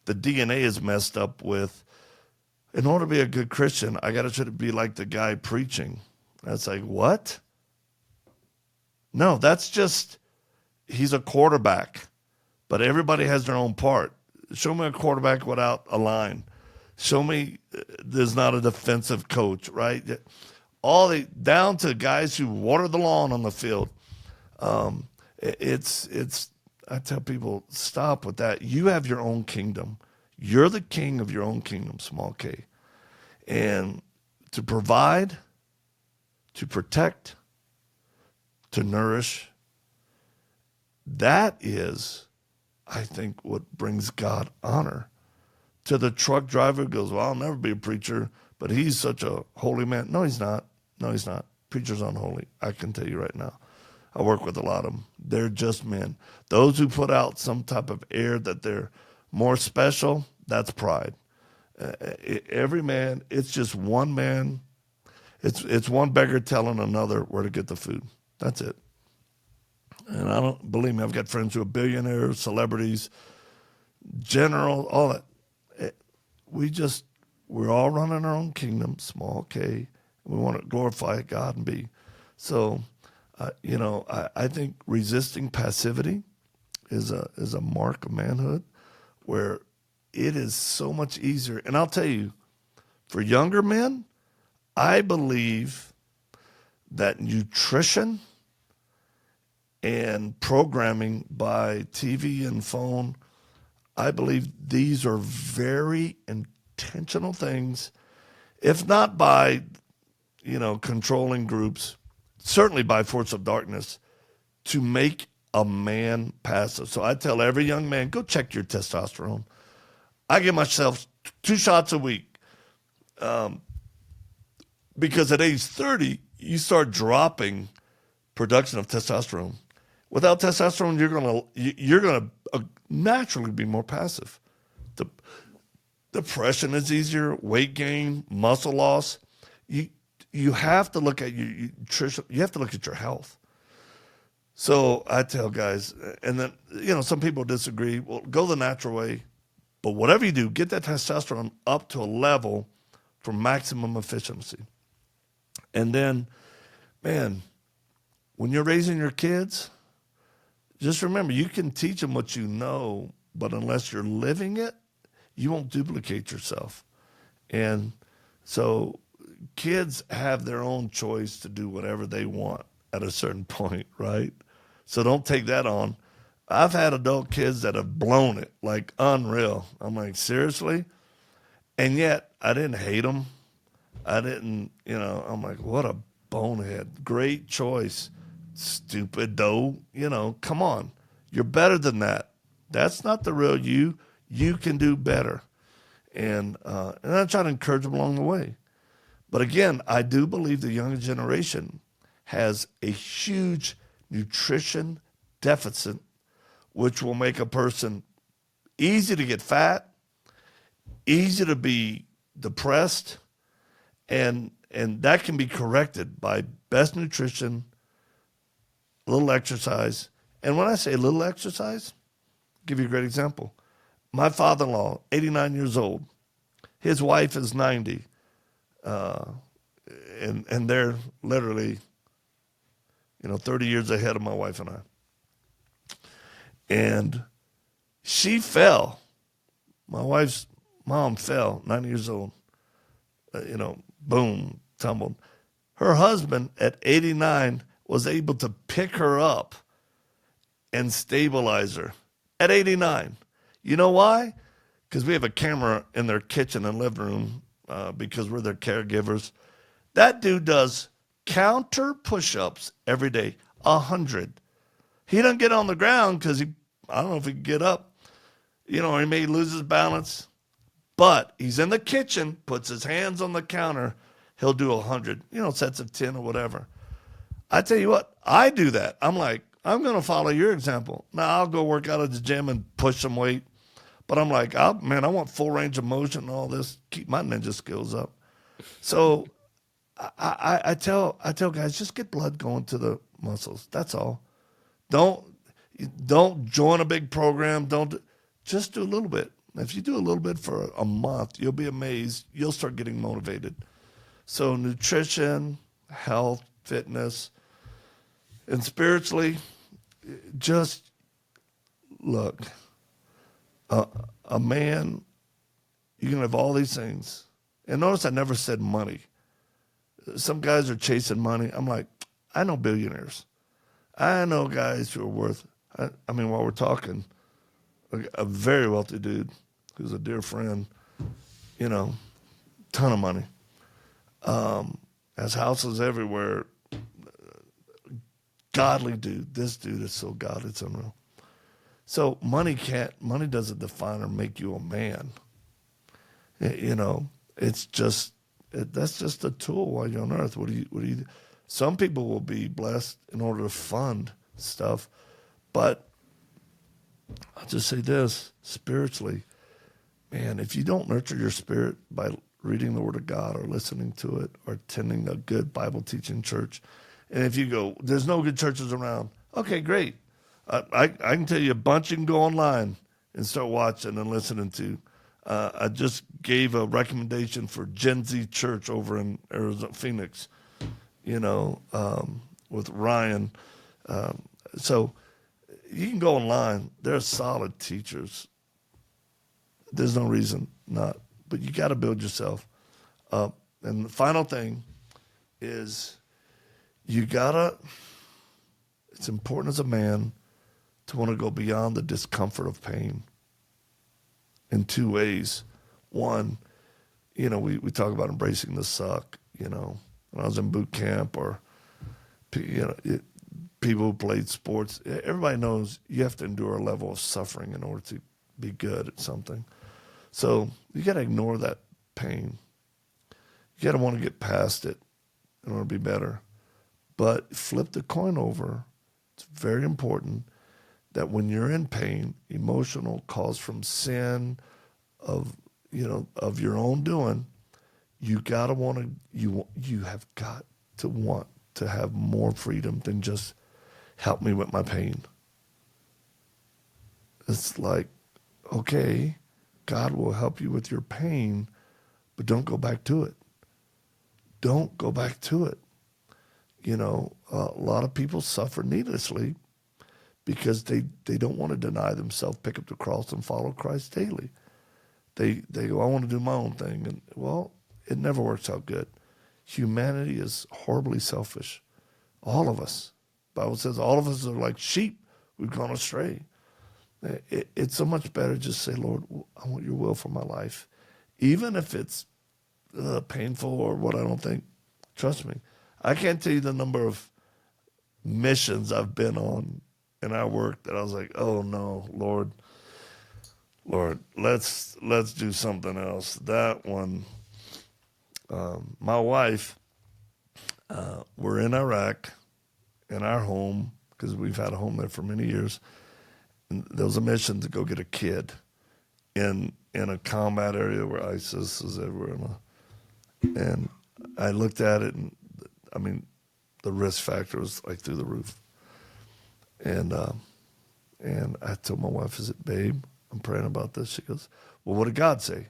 the DNA is messed up with in order to be a good Christian, I got to be like the guy preaching. That's like, what? No, that's just, he's a quarterback, but everybody has their own part. Show me a quarterback without a line. Show me there's not a defensive coach, right? Down to guys who water the lawn on the field. I tell people, stop with that. You have your own kingdom. You're the king of your own kingdom, small k. And to provide, to protect, to nourish, that is, I think, what brings God honor. To the truck driver who goes, well, I'll never be a preacher, but he's such a holy man. No, he's not. No, he's not. Preacher's unholy. I can tell you right now. I work with a lot of them. They're just men. Those who put out some type of air that they're more special, that's pride. Every man, it's just one man. It's one beggar telling another where to get the food. That's it. And I don't, believe me, I've got friends who are billionaires, celebrities, general, all that. We're all running our own kingdom, small k. We want to glorify God and be. So, I think resisting passivity is a mark of manhood, where it is so much easier. And I'll tell you, for younger men, I believe that nutrition and programming by TV and phone, I believe these are very intentional things, if not by, controlling groups, certainly by force of darkness, to make a man passive. So I tell every young man, go check your testosterone. I give myself 2 shots a week, because at age 30, you start dropping production of testosterone. Without testosterone, you're gonna naturally be more passive. Depression is easier, weight gain, muscle loss. You have to look at your nutrition. You have to look at your health. So I tell guys, and then some people disagree. Well, go the natural way, but whatever you do, get that testosterone up to a level for maximum efficiency. And then, man, when you're raising your kids, just remember, you can teach them what you know, but unless you're living it, you won't duplicate yourself. And so kids have their own choice to do whatever they want at a certain point, right? So don't take that on. I've had adult kids that have blown it, like unreal. I'm like, seriously? And yet, I didn't hate them. I didn't, I'm like, what a bonehead. Great choice. Stupid though, come on. You're better than that. That's not the real you. You can do better. And I try to encourage them along the way. But again, I do believe the younger generation has a huge nutrition deficit, which will make a person easy to get fat, easy to be depressed, and that can be corrected by best nutrition, a little exercise. And when I say a little exercise, I'll give you a great example. My father-in-law, 89 years old, his wife is 90, and they're literally, 30 years ahead of my wife and I. And she fell. My wife's mom fell, 90 years old. Boom, tumbled. Her husband at 89 was able to pick her up and stabilize her at 89. You know why? Because we have a camera in their kitchen and living room, because we're their caregivers. That dude does counter push-ups every day, 100. He doesn't get on the ground because I don't know if he can get up. He may lose his balance. But he's in the kitchen, puts his hands on the counter, he'll do 100, sets of 10 or whatever. I tell you what, I do that. I'm like, I'm going to follow your example. Now, I'll go work out at the gym and push some weight. But I'm like, I want full range of motion and all this, keep my ninja skills up. So I tell guys, just get blood going to the muscles. That's all. Don't join a big program. Just do a little bit. If you do a little bit for a month, you'll be amazed. You'll start getting motivated. So nutrition, health, fitness, and spiritually, just look, a man, you can have all these things. And notice I never said money. Some guys are chasing money. I'm like, I know billionaires. I know guys who are worth, I mean, while we're talking, a very wealthy dude who's a dear friend, you know, ton of money. Has houses everywhere. Godly dude. This dude is so godly, it's unreal. So money doesn't define or make you a man. You know, it's just, that's just a tool while you're on earth. What do you, some people will be blessed in order to fund stuff, but I'll just say this, spiritually, man, if you don't nurture your spirit by reading the Word of God or listening to it or attending a good Bible teaching church, and if you go, there's no good churches around, okay, great. I can tell you a bunch you can go online and start watching and listening to. I just gave a recommendation for Gen Z Church over in Arizona, Phoenix, you know, with Ryan. So you can go online. They're solid teachers. There's no reason not. But you got to build yourself up. And the final thing is it's important as a man to want to go beyond the discomfort of pain in two ways. One, you know, we talk about embracing the suck, you know. When I was in boot camp or, you know, people who played sports, everybody knows you have to endure a level of suffering in order to be good at something. So you got to ignore that pain. You got to want to get past it in order to be better. But flip the coin over. It's very important that when you're in pain, emotional cause from sin, of your own doing, you have got to want to have more freedom than just help me with my pain. It's like, okay, God will help you with your pain, but don't go back to it. Don't go back to it. You know, a lot of people suffer needlessly because they don't want to deny themselves, pick up the cross, and follow Christ daily. They go, I want to do my own thing. And, well, it never works out good. Humanity is horribly selfish. All of us. The Bible says all of us are like sheep. We've gone astray. It's so much better just say, Lord, I want your will for my life. Even if it's painful or what I don't think. Trust me. I can't tell you the number of missions I've been on in our work that I was like, oh no, Lord, let's do something else. That one, my wife, we're in Iraq in our home because we've had a home there for many years. And there was a mission to go get a kid in a combat area where ISIS is everywhere. And I looked at it, and I mean, the risk factor was like through the roof. And I told my wife, I said, babe, I'm praying about this. She goes, well, what did God say?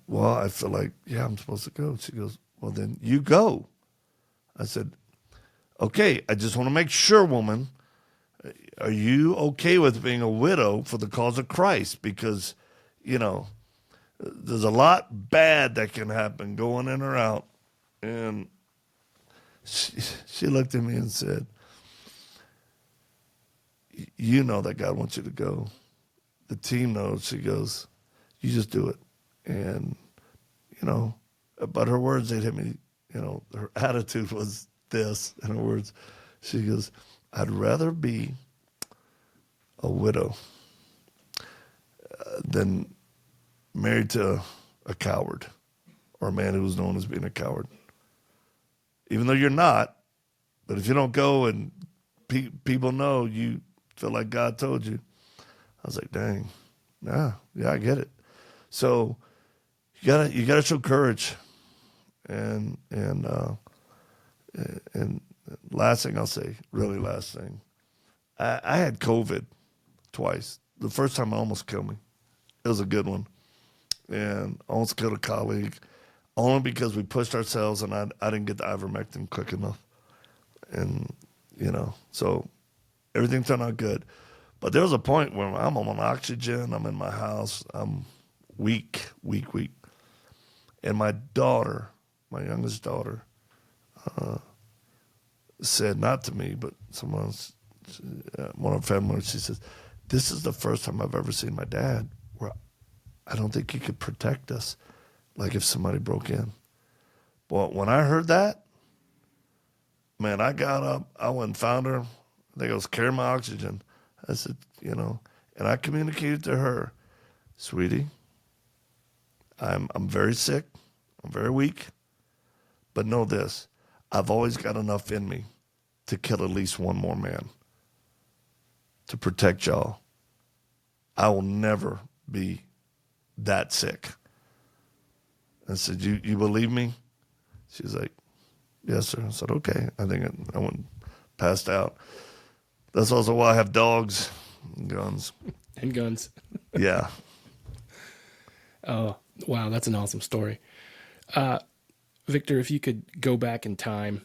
Well, I feel like, yeah, I'm supposed to go. She goes, well, then you go. I said, okay, I just want to make sure, woman, are you okay with being a widow for the cause of Christ? Because, you know, there's a lot bad that can happen going in or out. And she looked at me and said, you know that God wants you to go. The team knows. She goes, you just do it. And, you know, but her words, they'd hit me, you know, her attitude was this. In her words, she goes, I'd rather be a widow than married to a coward or a man who was known as being a coward. Even though you're not, but if you don't go and people know you feel like God told you, I was like, dang, yeah, I get it. So you gotta show courage, and last thing I'll say, really last thing, I had COVID twice. the first time it almost killed me. It was a good one. And almost killed a colleague, only because we pushed ourselves and I didn't get the ivermectin quick enough. And, so everything turned out good. But there was a point where I'm on oxygen, I'm in my house, I'm weak. And my daughter, my youngest daughter, said, not to me, but someone else, one of our family members, she says, this is the first time I've ever seen my dad where I don't think he could protect us like if somebody broke in. Well, when I heard that, man, I got up, I went and found her. They goes, carry my oxygen. I said, and I communicated to her, sweetie, I'm very sick, I'm very weak, but know this, I've always got enough in me to kill at least one more man to protect y'all. I will never be that sick. I said, you believe me? She's like, yes, sir. I said, okay. I think I went passed out. That's also why I have dogs and guns. And guns. Yeah. Oh, wow. That's an awesome story. Victor, if you could go back in time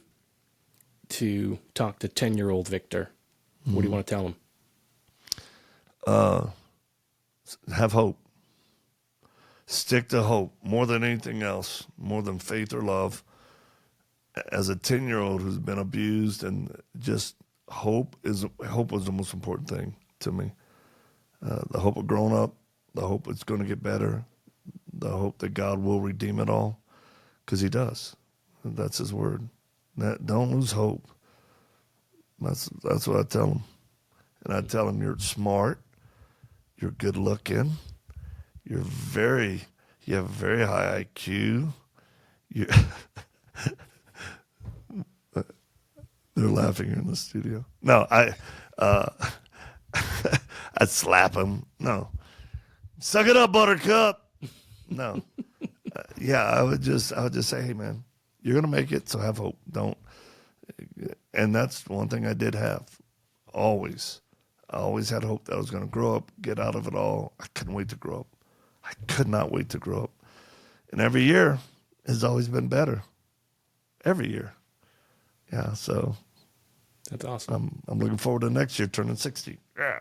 to talk to 10-year-old Victor, what do you want to tell him? Have hope. Stick to hope more than anything else, more than faith or love. As a 10-year-old who's been abused, and just hope was the most important thing to me. The hope of growing up, the hope it's going to get better, the hope that God will redeem it all, because he does. That's his word. Don't lose hope. That's what I tell him. And I tell him, you're smart, you're good looking, you have a very high IQ. They're laughing here in the studio. No, I'd slap him. No. Suck it up, Buttercup. No. I would just say, hey, man, you're going to make it, so have hope. Don't. And that's one thing I did have. Always. I always had hope that I was going to grow up, get out of it all. I couldn't wait to grow up. I could not wait to grow up. And every year has always been better. Every year. Yeah, so that's awesome. I'm looking forward to next year turning 60. Yeah.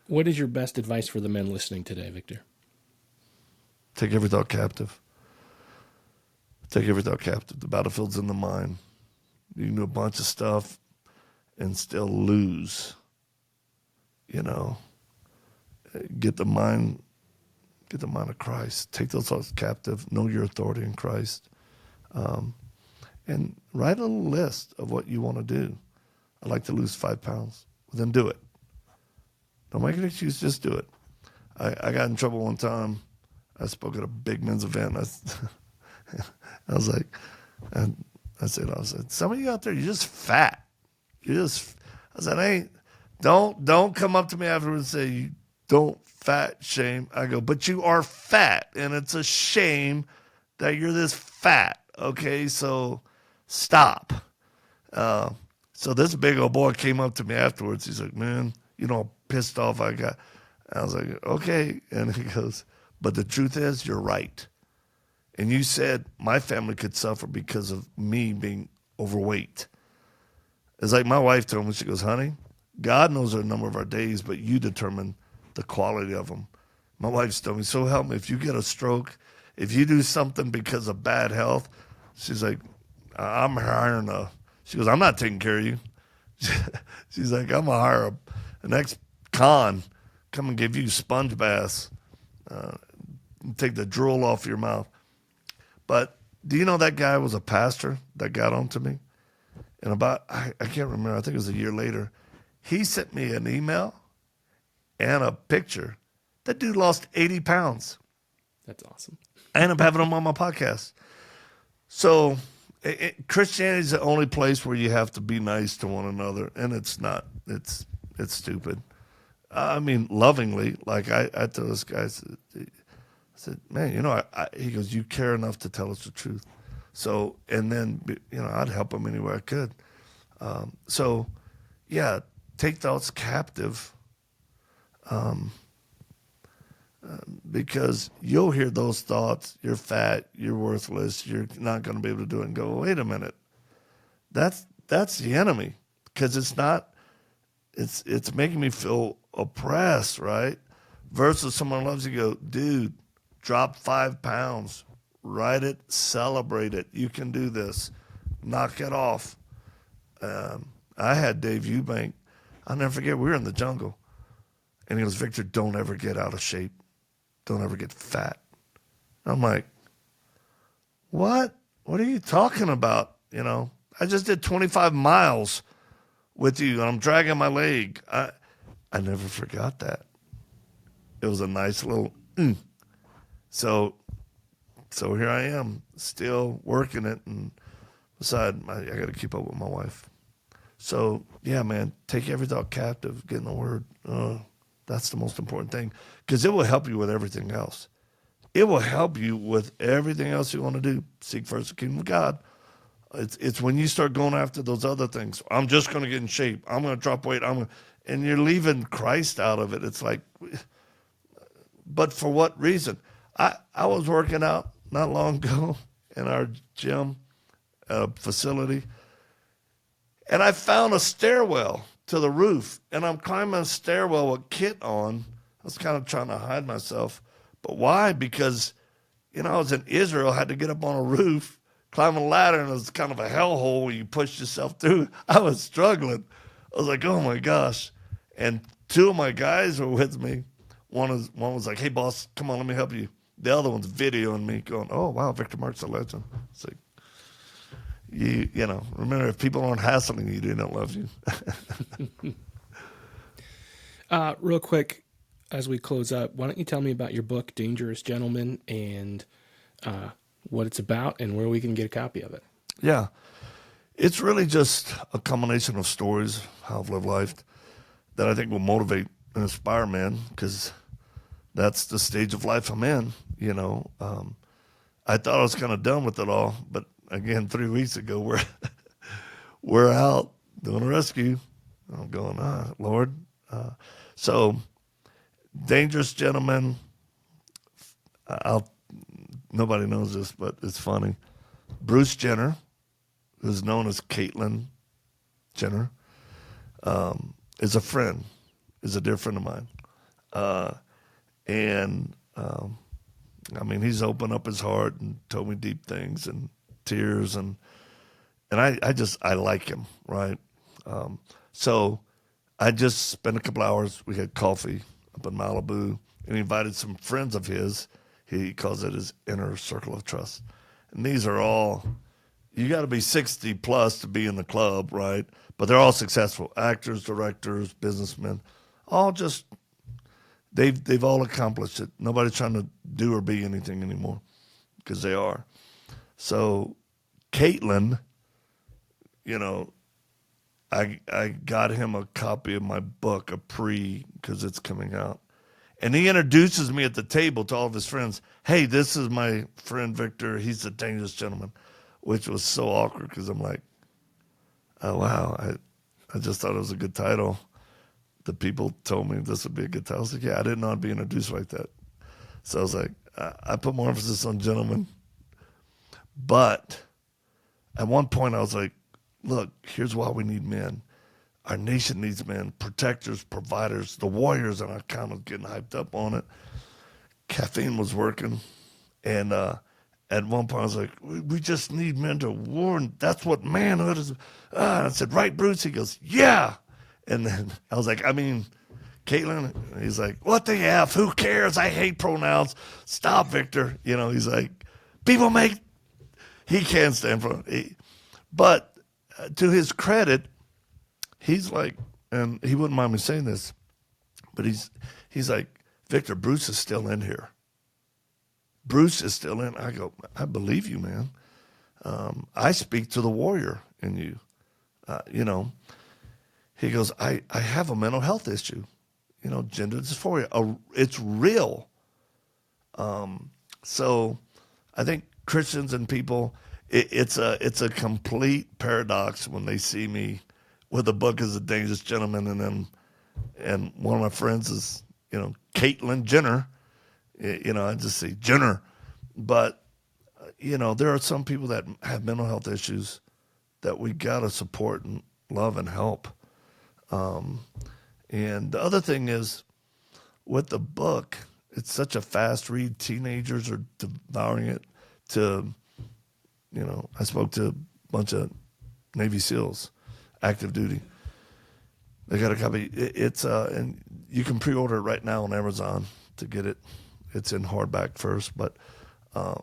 What is your best advice for the men listening today, Victor? Take every thought captive. Take every thought captive. The battlefield's in the mind. You can do a bunch of stuff and still lose. Get the mind of Christ. Take those thoughts captive. Know your authority in Christ. And write a little list of what you want to do. I'd like to lose 5 pounds. Well, then do it. Don't make an excuse. Just do it. I got in trouble one time. I spoke at a big men's event. I was like, and I said, some of you out there, you're just fat. I said, hey, don't come up to me afterwards and say, you don't fat shame. I go, but you are fat, and it's a shame that you're this fat. Okay, so stop. So this big old boy came up to me afterwards. He's like, man, how pissed off I got. I was like, okay. And he goes, but the truth is, you're right. And you said my family could suffer because of me being overweight. It's like my wife told me, she goes, honey, God knows the number of our days, but you determine the quality of them. My wife's told me, so help me, if you get a stroke, if you do something because of bad health, she's like, I'm hiring she goes, I'm not taking care of you. She's like, I'm going to hire an ex-con, come and give you sponge baths, take the drool off your mouth. But do you know that guy was a pastor that got onto me? And I can't remember, I think it was a year later, he sent me an email and a picture. That dude lost 80 pounds. That's awesome. I end up having him on my podcast. So Christianity is the only place where you have to be nice to one another, and it's not. It's stupid. I mean, lovingly, like I told this guy, I said, man, he goes, you care enough to tell us the truth. So, and then, I'd help him any way I could. So, yeah, take thoughts captive, because you'll hear those thoughts. You're fat. You're worthless. You're not going to be able to do it. And go, wait a minute. That's the enemy, because it's not. It's making me feel oppressed, right? Versus someone loves you. Go, dude, drop 5 pounds. Write it. Celebrate it. You can do this. Knock it off. I had Dave Eubank. I'll never forget. We were in the jungle, and he goes, Victor, don't ever get out of shape. Don't ever get fat. I'm like, what? What are you talking about? You know, I just did 25 miles with you, and I'm dragging my leg. I never forgot that. It was a nice little, So here I am, still working it, and beside, I got to keep up with my wife. So, yeah, man, take every thought captive, get in the Word. That's the most important thing, because it will help you with everything else. It will help you with everything else you want to do. Seek first the kingdom of God. It's when you start going after those other things. I'm just going to get in shape. I'm going to drop weight. And you're leaving Christ out of it. It's like, but for what reason? I was working out not long ago in our gym facility, and I found a stairwell to the roof, and I'm climbing a stairwell with kit on. I was kind of trying to hide myself. But why? Because, I was in Israel, had to get up on a roof, climb a ladder, and it was kind of a hellhole where you push yourself through. I was struggling. I was like, oh my gosh. And 2 of my guys were with me. One was like, hey boss, come on, let me help you. The other one's videoing me going, oh wow, Victor Marx a legend. It's like, remember, if people aren't hassling you, they don't love you. Real quick, as we close up, why don't you tell me about your book, Dangerous Gentlemen, and what it's about and where we can get a copy of it? Yeah. It's really just a combination of stories, how I've lived life, that I think will motivate and inspire men, because that's the stage of life I'm in, I thought I was kind of done with it all, but again, 3 weeks ago, we're out doing a rescue. I'm going, Lord. So, Dangerous Gentlemen, nobody knows this, but it's funny. Bruce Jenner, who's known as Caitlyn Jenner, is a friend, is a dear friend of mine. He's opened up his heart and told me deep things and tears, and I like him, right? So I just spent a couple hours. We had coffee up in Malibu, and he invited some friends of his. He calls it his inner circle of trust. And these are all, you got to be 60 plus to be in the club, right? But they're all successful actors, directors, businessmen, all just, they've all accomplished it. Nobody's trying to do or be anything anymore, because they are. So Caitlyn, I got him a copy of my book, because it's coming out. And he introduces me at the table to all of his friends. Hey, this is my friend Victor. He's a dangerous gentleman, which was so awkward, because I'm like, oh, wow. I just thought it was a good title. The people told me this would be a good title. I was like, yeah, I didn't know I'd be introduced like that. So I was like, I put more emphasis on gentlemen. But at one point I was like, look, here's why we need men. Our nation needs men, protectors, providers, the warriors, and I kind of getting hyped up on it. Caffeine was working, and at one point I was like, we just need men to warn. That's what manhood is. I said, right, Bruce? He goes, yeah. And then I was like, Caitlyn, he's like, what the F? Who cares? I hate pronouns. Stop, Victor. He's like, he can't stand for it. But to his credit, he's like, and he wouldn't mind me saying this, but he's like, Victor, Bruce is still in here. Bruce is still in. I go, I believe you, man. I speak to the warrior in you. He goes, I have a mental health issue. Gender dysphoria. It's real. So I think Christians and people, it's a complete paradox when they see me with a book is A Dangerous Gentleman, and one of my friends is, Caitlyn Jenner. I just say Jenner. But, there are some people that have mental health issues that we got to support and love and help. And the other thing is, with the book, it's such a fast read. Teenagers are devouring it. I spoke to a bunch of Navy SEALs, active duty. They got a copy. And you can pre-order it right now on Amazon to get it. It's in hardback first, but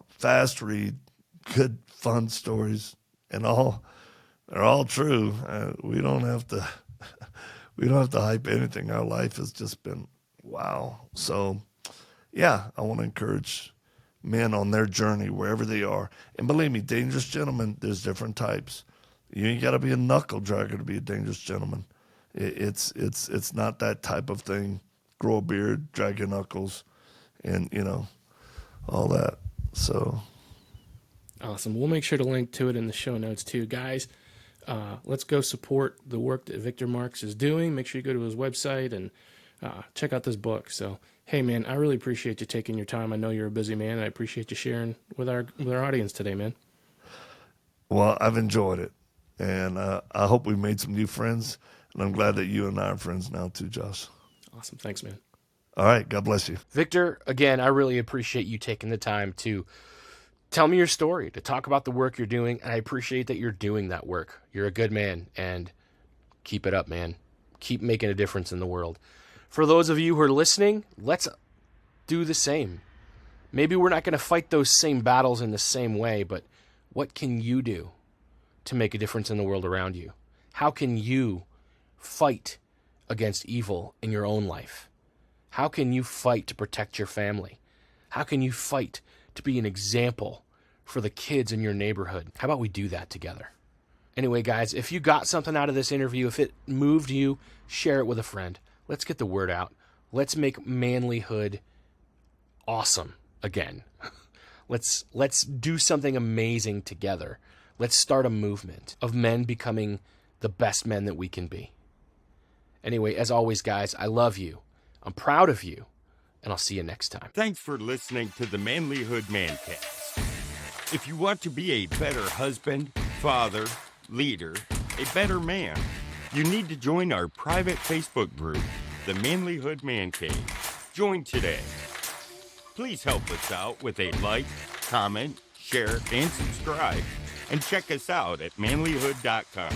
fast read, good, fun stories, and they're all true. We don't have to hype anything. Our life has just been wow. So, yeah, I want to encourage men on their journey wherever they are. And believe me, dangerous gentlemen, there's different types. You ain't got to be a knuckle dragger to be a dangerous gentleman. It's not that type of thing. Grow a beard, drag your knuckles, and all that. So awesome. We'll make sure to link to it in the show notes too, guys. Let's go support the work that Victor Marx is doing. Make sure you go to his website and check out this book. So, hey, man, I really appreciate you taking your time. I know you're a busy man, and I appreciate you sharing with our audience today, man. Well, I've enjoyed it, and I hope we made some new friends, and I'm glad that you and I are friends now too, Josh. Awesome. Thanks, man. All right. God bless you. Victor, again, I really appreciate you taking the time to tell me your story, to talk about the work you're doing, and I appreciate that you're doing that work. You're a good man, and keep it up, man. Keep making a difference in the world. For those of you who are listening, let's do the same. Maybe we're not going to fight those same battles in the same way, but what can you do to make a difference in the world around you? How can you fight against evil in your own life? How can you fight to protect your family? How can you fight to be an example for the kids in your neighborhood? How about we do that together? Anyway, guys, if you got something out of this interview, if it moved you, share it with a friend. Let's get the word out. Let's make manlyhood awesome again. Let's do something amazing together. Let's start a movement of men becoming the best men that we can be. Anyway, as always, guys, I love you. I'm proud of you, and I'll see you next time. Thanks for listening to the Manlihood ManCast. If you want to be a better husband, father, leader, a better man, you need to join our private Facebook group, the Manlihood Man Cave. Join today. Please help us out with a like, comment, share, and subscribe. And check us out at manlihood.com.